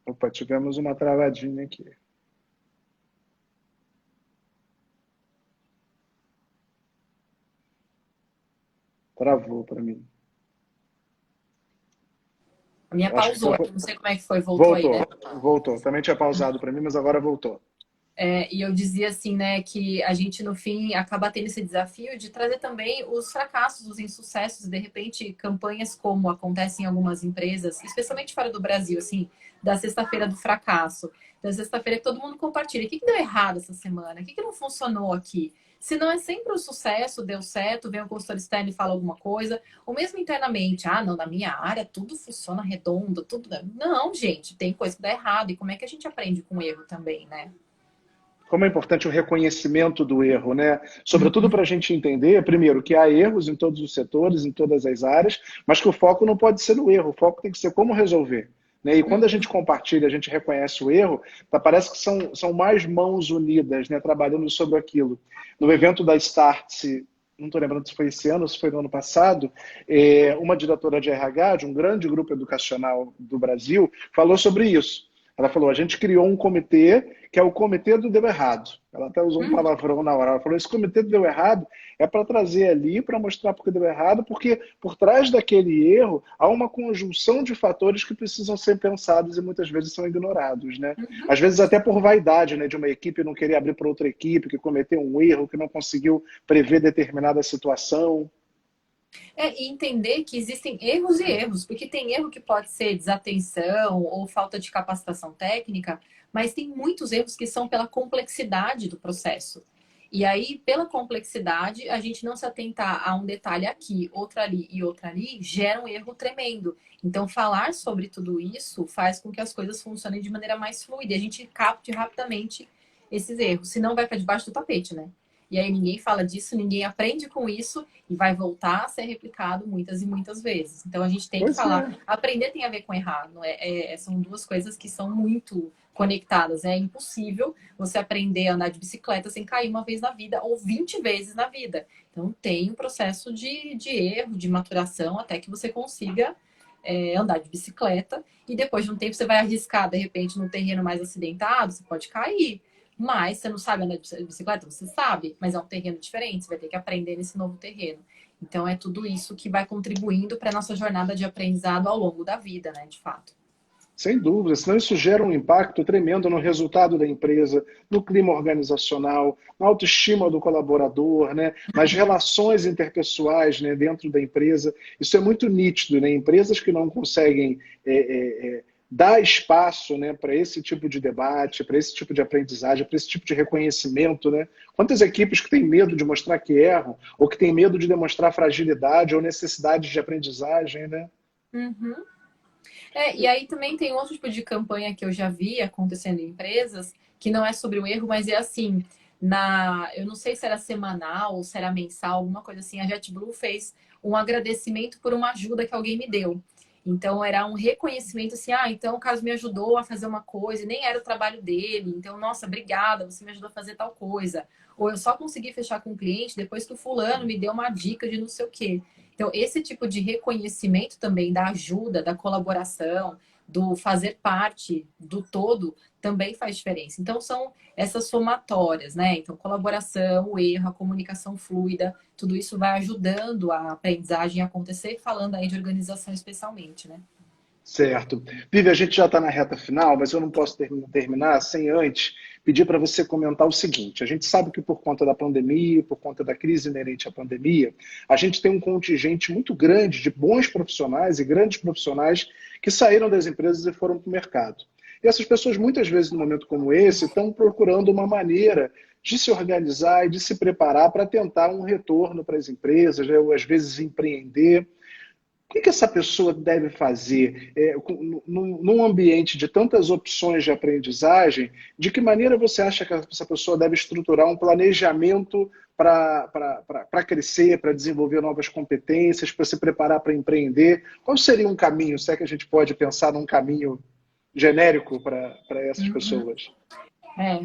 Opa, tivemos uma travadinha aqui. Travou para mim. A minha pausou, não sei como é que foi, voltou aí, né? Voltou. Também tinha pausado para mim, mas agora voltou. E eu dizia assim, né, que a gente no fim acaba tendo esse desafio de trazer também os fracassos, os insucessos, de repente campanhas como acontecem em algumas empresas, especialmente fora do Brasil, assim, da sexta-feira do fracasso, da sexta-feira que todo mundo compartilha. O que deu errado essa semana? O que não funcionou aqui? Se não é sempre o sucesso, deu certo, vem um consultor externo e fala alguma coisa, ou mesmo internamente, não, na minha área tudo funciona redondo, tudo... Não, gente, tem coisa que dá errado. E como é que a gente aprende com o erro também, né? Como é importante o reconhecimento do erro, né? Sobretudo para a gente entender, primeiro, que há erros em todos os setores, em todas as áreas, mas que o foco não pode ser no erro, o foco tem que ser como resolver. Né? E quando a gente compartilha, a gente reconhece o erro, parece que são mais mãos unidas, né? Trabalhando sobre aquilo. No evento da Startse, não estou lembrando se foi esse ano ou se foi no ano passado, uma diretora de RH de um grande grupo educacional do Brasil falou sobre isso. Ela falou, a gente criou um comitê, que é o comitê do deu errado. Ela até usou um palavrão na hora. Ela falou, esse comitê do deu errado é para trazer ali, para mostrar porque deu errado, porque por trás daquele erro há uma conjunção de fatores que precisam ser pensados e muitas vezes são ignorados, né? Às vezes até por vaidade, né, de uma equipe não querer abrir para outra equipe, que cometeu um erro, que não conseguiu prever determinada situação. E entender que existem erros e erros, porque tem erro que pode ser desatenção ou falta de capacitação técnica, mas tem muitos erros que são pela complexidade do processo. E aí, pela complexidade, a gente não se atentar a um detalhe aqui, outro ali e outro ali, gera um erro tremendo. Então, falar sobre tudo isso faz com que as coisas funcionem de maneira mais fluida e a gente capte rapidamente esses erros, senão vai para debaixo do tapete, né? e aí ninguém fala disso, ninguém aprende com isso e vai voltar a ser replicado muitas e muitas vezes. Então a gente tem que Pois é. falar, aprender tem a ver com errar, não são duas coisas que são muito conectadas. É impossível você aprender a andar de bicicleta sem cair uma vez na vida ou 20 vezes na vida. Então tem um processo de erro, de maturação, até que você consiga andar de bicicleta, e depois de um tempo você vai arriscar, de repente, num terreno mais acidentado, você pode cair. Mas você não sabe andar de bicicleta? Você sabe, mas é um terreno diferente, você vai ter que aprender nesse novo terreno. Então é tudo isso que vai contribuindo para a nossa jornada de aprendizado ao longo da vida, né, de fato. Sem dúvida, senão isso gera um impacto tremendo no resultado da empresa, no clima organizacional, na autoestima do colaborador, né? Nas relações interpessoais, né, dentro da empresa. Isso é muito nítido, né? Empresas que não conseguem dar espaço, né, para esse tipo de debate, para esse tipo de aprendizagem, para esse tipo de reconhecimento, né? Quantas equipes que têm medo de mostrar que erram, ou que têm medo de demonstrar fragilidade ou necessidade de aprendizagem, né? Uhum. E aí também tem outro tipo de campanha que eu já vi acontecendo em empresas, que não é sobre o erro, mas é assim, eu não sei se era semanal ou se era mensal, alguma coisa assim, a JetBlue fez um agradecimento por uma ajuda que alguém me deu. Então era um reconhecimento assim, então o Carlos me ajudou a fazer uma coisa, e nem era o trabalho dele, então, nossa, obrigada, você me ajudou a fazer tal coisa. Ou eu só consegui fechar com o cliente depois que o fulano me deu uma dica de não sei o quê. Então, esse tipo de reconhecimento também da ajuda, da colaboração, do fazer parte do todo, também faz diferença. Então, são essas somatórias, né? Então, colaboração, o erro, a comunicação fluida, tudo isso vai ajudando a aprendizagem a acontecer, falando aí de organização especialmente, né? Certo. Vivi, a gente já está na reta final, mas eu não posso terminar sem antes pedir para você comentar o seguinte. A gente sabe que por conta da pandemia, por conta da crise inerente à pandemia, a gente tem um contingente muito grande de bons profissionais e grandes profissionais que saíram das empresas e foram para o mercado. E essas pessoas, muitas vezes, num momento como esse, estão procurando uma maneira de se organizar e de se preparar para tentar um retorno para as empresas, né, ou às vezes empreender. O que essa pessoa deve fazer num ambiente de tantas opções de aprendizagem? De que maneira você acha que essa pessoa deve estruturar um planejamento para crescer, para desenvolver novas competências, para se preparar para empreender? Qual seria um caminho, se é que a gente pode pensar num caminho genérico para essas pessoas?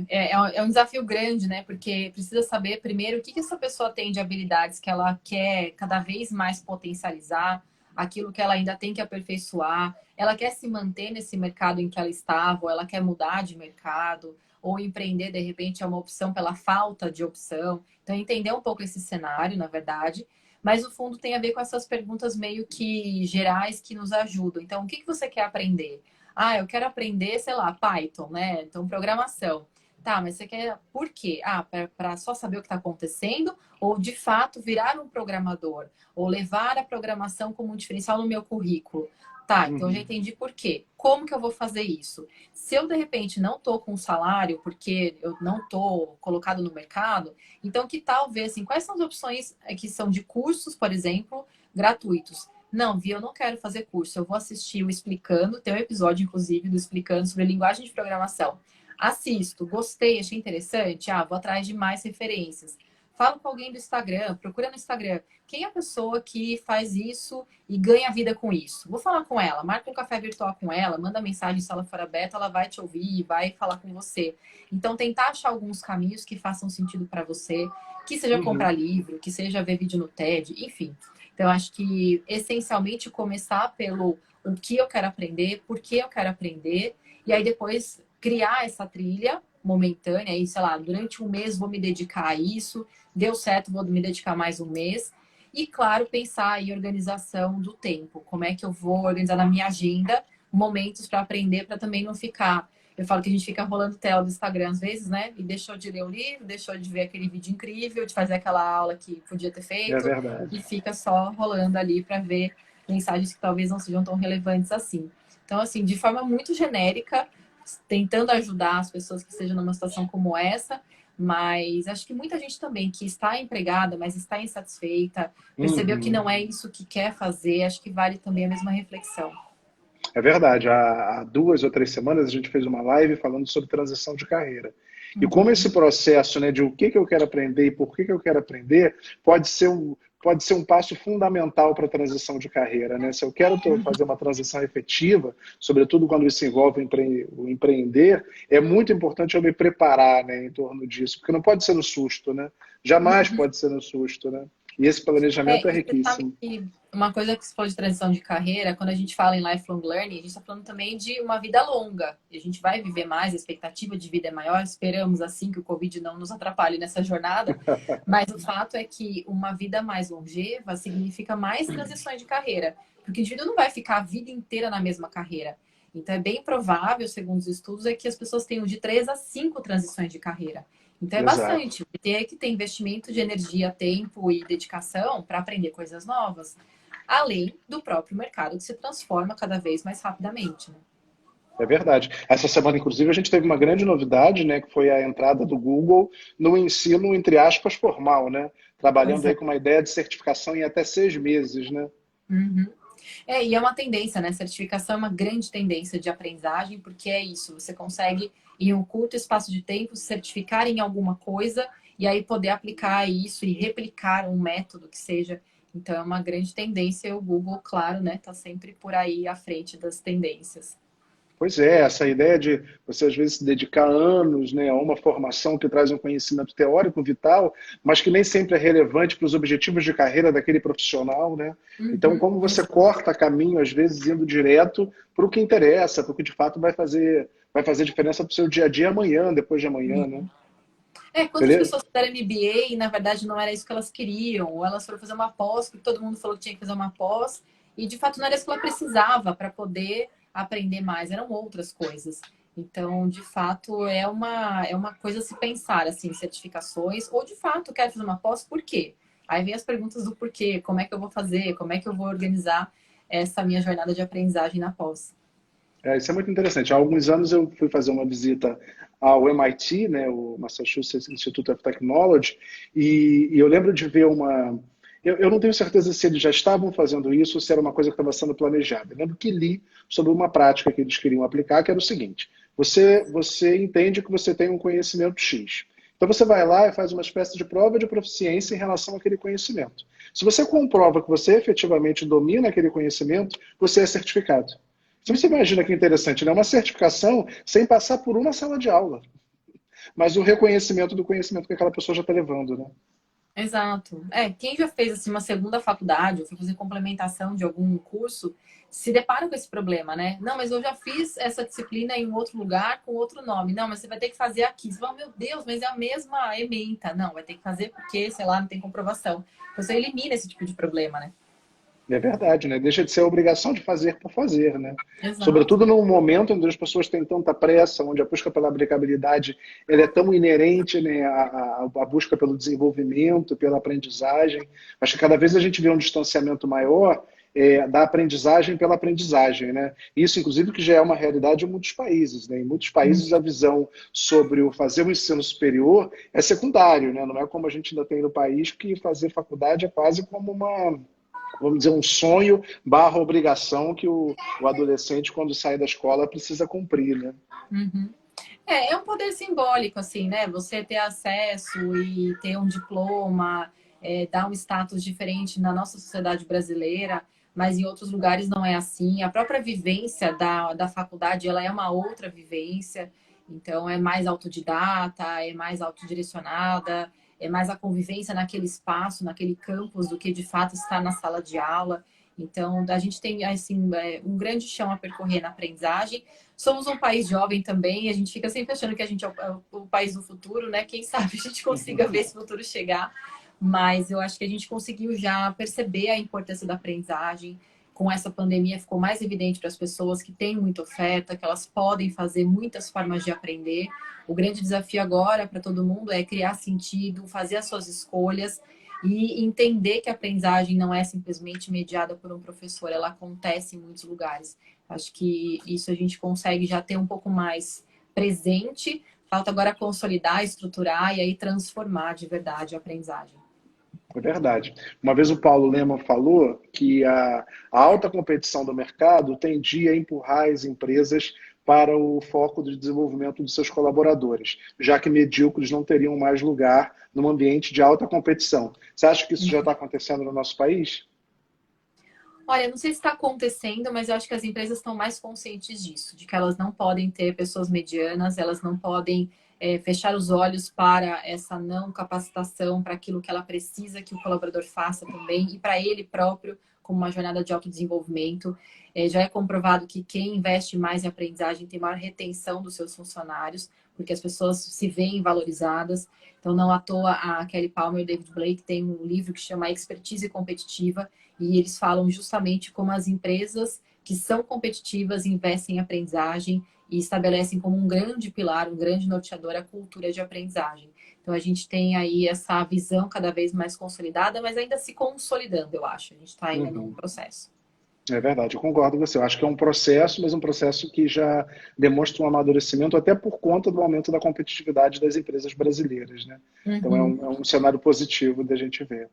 É um desafio grande, né? Porque precisa saber primeiro o que essa pessoa tem de habilidades que ela quer cada vez mais potencializar, aquilo que ela ainda tem que aperfeiçoar. Ela quer se manter nesse mercado em que ela estava, ou ela quer mudar de mercado, ou empreender, de repente, é uma opção pela falta de opção. Então, entender um pouco esse cenário, na verdade. Mas, no fundo, tem a ver com essas perguntas meio que gerais que nos ajudam. Então, o que você quer aprender? Eu quero aprender, sei lá, Python, né? Então, programação. Tá, mas você quer por quê? Para só saber o que está acontecendo, ou de fato virar um programador, ou levar a programação como um diferencial no meu currículo. Tá, então já entendi por quê. Como que eu vou fazer isso? Se eu, de repente, não estou com salário, porque eu não estou colocado no mercado, então que tal ver, assim, quais são as opções que são de cursos, por exemplo, gratuitos? Não, Vi, eu não quero fazer curso. Eu vou assistir o Explicando, tem um episódio, inclusive, do Explicando sobre linguagem de programação. Assisto, gostei, achei interessante. Vou atrás de mais referências. Falo com alguém do Instagram, procura no Instagram. Quem é a pessoa que faz isso e ganha vida com isso? Vou falar com ela, marca um café virtual com ela, manda mensagem se ela for aberta, ela vai te ouvir e vai falar com você. Então, tentar achar alguns caminhos que façam sentido para você, que seja comprar livro, que seja ver vídeo no TED, enfim. Então, acho que, essencialmente, começar pelo o que eu quero aprender, por que eu quero aprender, e aí depois criar essa trilha momentânea, e sei lá, durante um mês vou me dedicar a isso, deu certo, vou me dedicar mais um mês. E, claro, pensar em organização do tempo. Como é que eu vou organizar na minha agenda momentos para aprender, para também não ficar... Eu falo que a gente fica rolando tela do Instagram às vezes, né? E deixou de ler o livro, deixou de ver aquele vídeo incrível, de fazer aquela aula que podia ter feito. É verdade. E fica só rolando ali para ver mensagens que talvez não sejam tão relevantes assim. Então, assim, de forma muito genérica, tentando ajudar as pessoas que estejam numa situação como essa, mas acho que muita gente também que está empregada, mas está insatisfeita, percebeu que não é isso que quer fazer, acho que vale também a mesma reflexão. É verdade. Há 2 ou 3 semanas a gente fez uma live falando sobre transição de carreira. E como esse processo, né, de o que eu quero aprender e por que eu quero aprender pode ser um passo fundamental para a transição de carreira, né? Se eu quero fazer uma transição efetiva, sobretudo quando isso envolve o empreender, é muito importante eu me preparar, né, em torno disso, porque não pode ser no susto, né? Jamais pode ser no susto, né? E esse planejamento é E você sabe riquíssimo. que uma coisa que você falou de transição de carreira, quando a gente fala em lifelong learning, a gente está falando também de uma vida longa. E a gente vai viver mais, a expectativa de vida é maior, esperamos assim que o Covid não nos atrapalhe nessa jornada. Mas o fato é que uma vida mais longeva significa mais transições de carreira. Porque o indivíduo não vai ficar a vida inteira na mesma carreira. Então é bem provável, segundo os estudos, é que as pessoas tenham de 3 a 5 transições de carreira. Então é Exato. bastante. Tem que ter investimento de energia, tempo e dedicação para aprender coisas novas. Além do próprio mercado que se transforma cada vez mais rapidamente, né? É verdade. Essa semana, inclusive, a gente teve uma grande novidade, né, que foi a entrada do Google no ensino, entre aspas, formal, né? Pois Trabalhando aí é. com uma ideia de certificação em até 6 meses, né? Uhum. E é uma tendência, né? Certificação é uma grande tendência de aprendizagem, porque é isso, você consegue, em um curto espaço de tempo, se certificar em alguma coisa e aí poder aplicar isso e replicar um método que seja. Então, é uma grande tendência e o Google, claro, né? Tá sempre por aí à frente das tendências. Pois é, essa ideia de você às vezes se dedicar anos, né, a uma formação que traz um conhecimento teórico vital, mas que nem sempre é relevante para os objetivos de carreira daquele profissional, né? Então, Uhum, como você exato. corta caminho, às vezes indo direto para o que interessa, para o que de fato vai fazer diferença para o seu dia a dia amanhã, depois de amanhã, né? Quantas Beleza? pessoas fizeram MBA e, na verdade, não era isso que elas queriam, ou elas foram fazer uma pós, porque todo mundo falou que tinha que fazer uma pós, e de fato não era isso que ela precisava para poder aprender mais, eram outras coisas. Então, de fato, é uma coisa a se pensar, assim, certificações, ou de fato quero fazer uma pós, por quê? Aí vem as perguntas do porquê, como é que eu vou fazer, como é que eu vou organizar essa minha jornada de aprendizagem na pós. Isso é muito interessante. Há alguns anos eu fui fazer uma visita ao MIT, né, o Massachusetts Institute of Technology, e eu lembro de ver uma. Eu não tenho certeza se eles já estavam fazendo isso ou se era uma coisa que estava sendo planejada. Eu lembro que li sobre uma prática que eles queriam aplicar, que era o seguinte: você entende que você tem um conhecimento X. Então você vai lá e faz uma espécie de prova de proficiência em relação àquele conhecimento. Se você comprova que você efetivamente domina aquele conhecimento, você é certificado. Se você imagina que interessante, né? Uma certificação sem passar por uma sala de aula, mas o reconhecimento do conhecimento que aquela pessoa já está levando, né? Exato. Quem já fez assim uma segunda faculdade ou foi fazer complementação de algum curso, se depara com esse problema, né? Não, mas eu já fiz essa disciplina em outro lugar com outro nome. Não, mas você vai ter que fazer aqui. Você fala, meu Deus, mas é a mesma ementa. Não, vai ter que fazer porque, sei lá, não tem comprovação. Então, você elimina esse tipo de problema, né? É verdade, né? Deixa de ser a obrigação de fazer por fazer, né? Exato. Sobretudo num momento onde as pessoas têm tanta pressa, onde a busca pela aplicabilidade ela é tão inerente, né, à busca pelo desenvolvimento, pela aprendizagem. Acho que cada vez a gente vê um distanciamento maior da aprendizagem pela aprendizagem, né? Isso, inclusive, que já é uma realidade em muitos países, né? Em muitos países a visão sobre o fazer o ensino superior é secundário, né? Não é como a gente ainda tem no país, que fazer faculdade é quase como uma, vamos dizer, um sonho barra obrigação que o adolescente, quando sai da escola, precisa cumprir, né? Uhum. É um poder simbólico, assim, né? Você ter acesso e ter um diploma, dar um status diferente na nossa sociedade brasileira, mas em outros lugares não é assim. A própria vivência da faculdade, ela é uma outra vivência, então é mais autodidata, é mais autodirecionada, é mais a convivência naquele espaço, naquele campus, do que de fato estar na sala de aula. Então, a gente tem, assim, um grande chão a percorrer na aprendizagem. Somos um país jovem também, a gente fica sempre achando que a gente é o país do futuro, né? Quem sabe a gente consiga ver esse futuro chegar, mas eu acho que a gente conseguiu já perceber a importância da aprendizagem. Com essa pandemia ficou mais evidente para as pessoas que têm muita oferta, que elas podem fazer muitas formas de aprender. O grande desafio agora para todo mundo é criar sentido, fazer as suas escolhas e entender que a aprendizagem não é simplesmente mediada por um professor, ela acontece em muitos lugares. Acho que isso a gente consegue já ter um pouco mais presente. Falta agora consolidar, estruturar e aí transformar de verdade a aprendizagem. É verdade. Uma vez o Paulo Lemann falou que a alta competição do mercado tendia a empurrar as empresas para o foco de desenvolvimento dos seus colaboradores, já que medíocres não teriam mais lugar num ambiente de alta competição. Você acha que isso já está acontecendo no nosso país? Olha, não sei se está acontecendo, mas eu acho que as empresas estão mais conscientes disso, de que elas não podem ter pessoas medianas, elas não podem fechar os olhos para essa não capacitação, para aquilo que ela precisa que o colaborador faça também, e para ele próprio, como uma jornada de autodesenvolvimento. Já é comprovado que quem investe mais em aprendizagem tem maior retenção dos seus funcionários, porque as pessoas se veem valorizadas. Então, não à toa, a Kelly Palmer e o David Blake têm um livro que chama Expertise Competitiva, e eles falam justamente como as empresas que são competitivas investem em aprendizagem e estabelecem como um grande pilar, um grande norteador a cultura de aprendizagem. Então, a gente tem aí essa visão cada vez mais consolidada, mas ainda se consolidando, eu acho. A gente está ainda num processo. É verdade, eu concordo com você. Eu acho que é um processo, mas um processo que já demonstra um amadurecimento, até por conta do aumento da competitividade das empresas brasileiras, né? Então, é um cenário positivo da gente ver.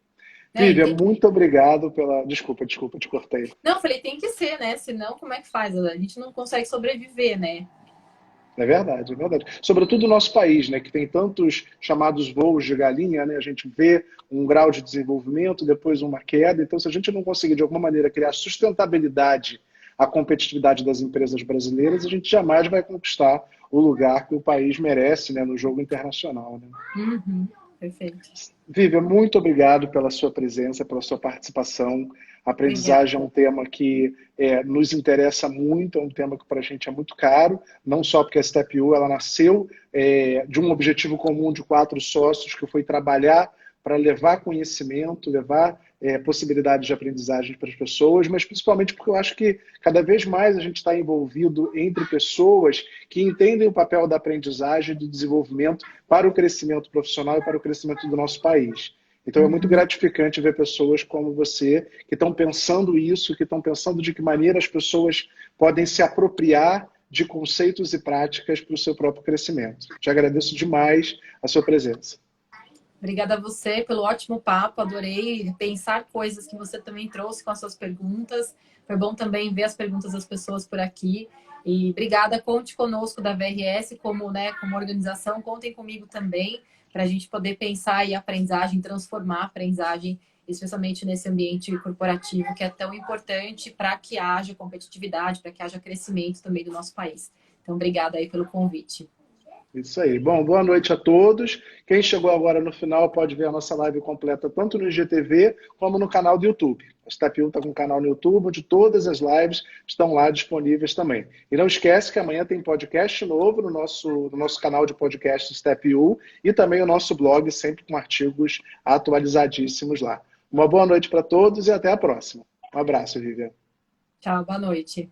Lívia, muito obrigado pela... Desculpa, te cortei. Não, eu falei, tem que ser, né? Senão, como é que faz? A gente não consegue sobreviver, né? É verdade, é verdade. Sobretudo o nosso país, né, que tem tantos chamados voos de galinha, né? A gente vê um grau de desenvolvimento, depois uma queda. Então, se a gente não conseguir, de alguma maneira, criar sustentabilidade à competitividade das empresas brasileiras, a gente jamais vai conquistar o lugar que o país merece, né, no jogo internacional. Né? Perfeito. Vivian, muito obrigado pela sua presença, pela sua participação. A aprendizagem é um tema que nos interessa muito, é um tema que para a gente é muito caro, não só porque a Step U ela nasceu de um objetivo comum de 4 sócios, que foi trabalhar para levar conhecimento, levar possibilidades de aprendizagem para as pessoas, mas principalmente porque eu acho que cada vez mais a gente está envolvido entre pessoas que entendem o papel da aprendizagem e do desenvolvimento para o crescimento profissional e para o crescimento do nosso país. Então é muito gratificante ver pessoas como você que estão pensando isso, que estão pensando de que maneira as pessoas podem se apropriar de conceitos e práticas para o seu próprio crescimento. Te agradeço demais a sua presença. Obrigada a você pelo ótimo papo, adorei pensar coisas que você também trouxe com as suas perguntas. Foi bom também ver as perguntas das pessoas por aqui. E obrigada, conte conosco da VRS como organização, contem comigo também para a gente poder pensar em aprendizagem, transformar a aprendizagem, especialmente nesse ambiente corporativo que é tão importante para que haja competitividade, para que haja crescimento também do nosso país. Então, obrigada aí pelo convite. Isso aí. Bom, boa noite a todos. Quem chegou agora no final pode ver a nossa live completa tanto no IGTV como no canal do YouTube. A Step U está com um canal no YouTube, onde todas as lives estão lá disponíveis também. E não esquece que amanhã tem podcast novo no nosso canal de podcast Step U e também o nosso blog, sempre com artigos atualizadíssimos lá. Uma boa noite para todos e até a próxima. Um abraço, Vivian. Tchau, boa noite.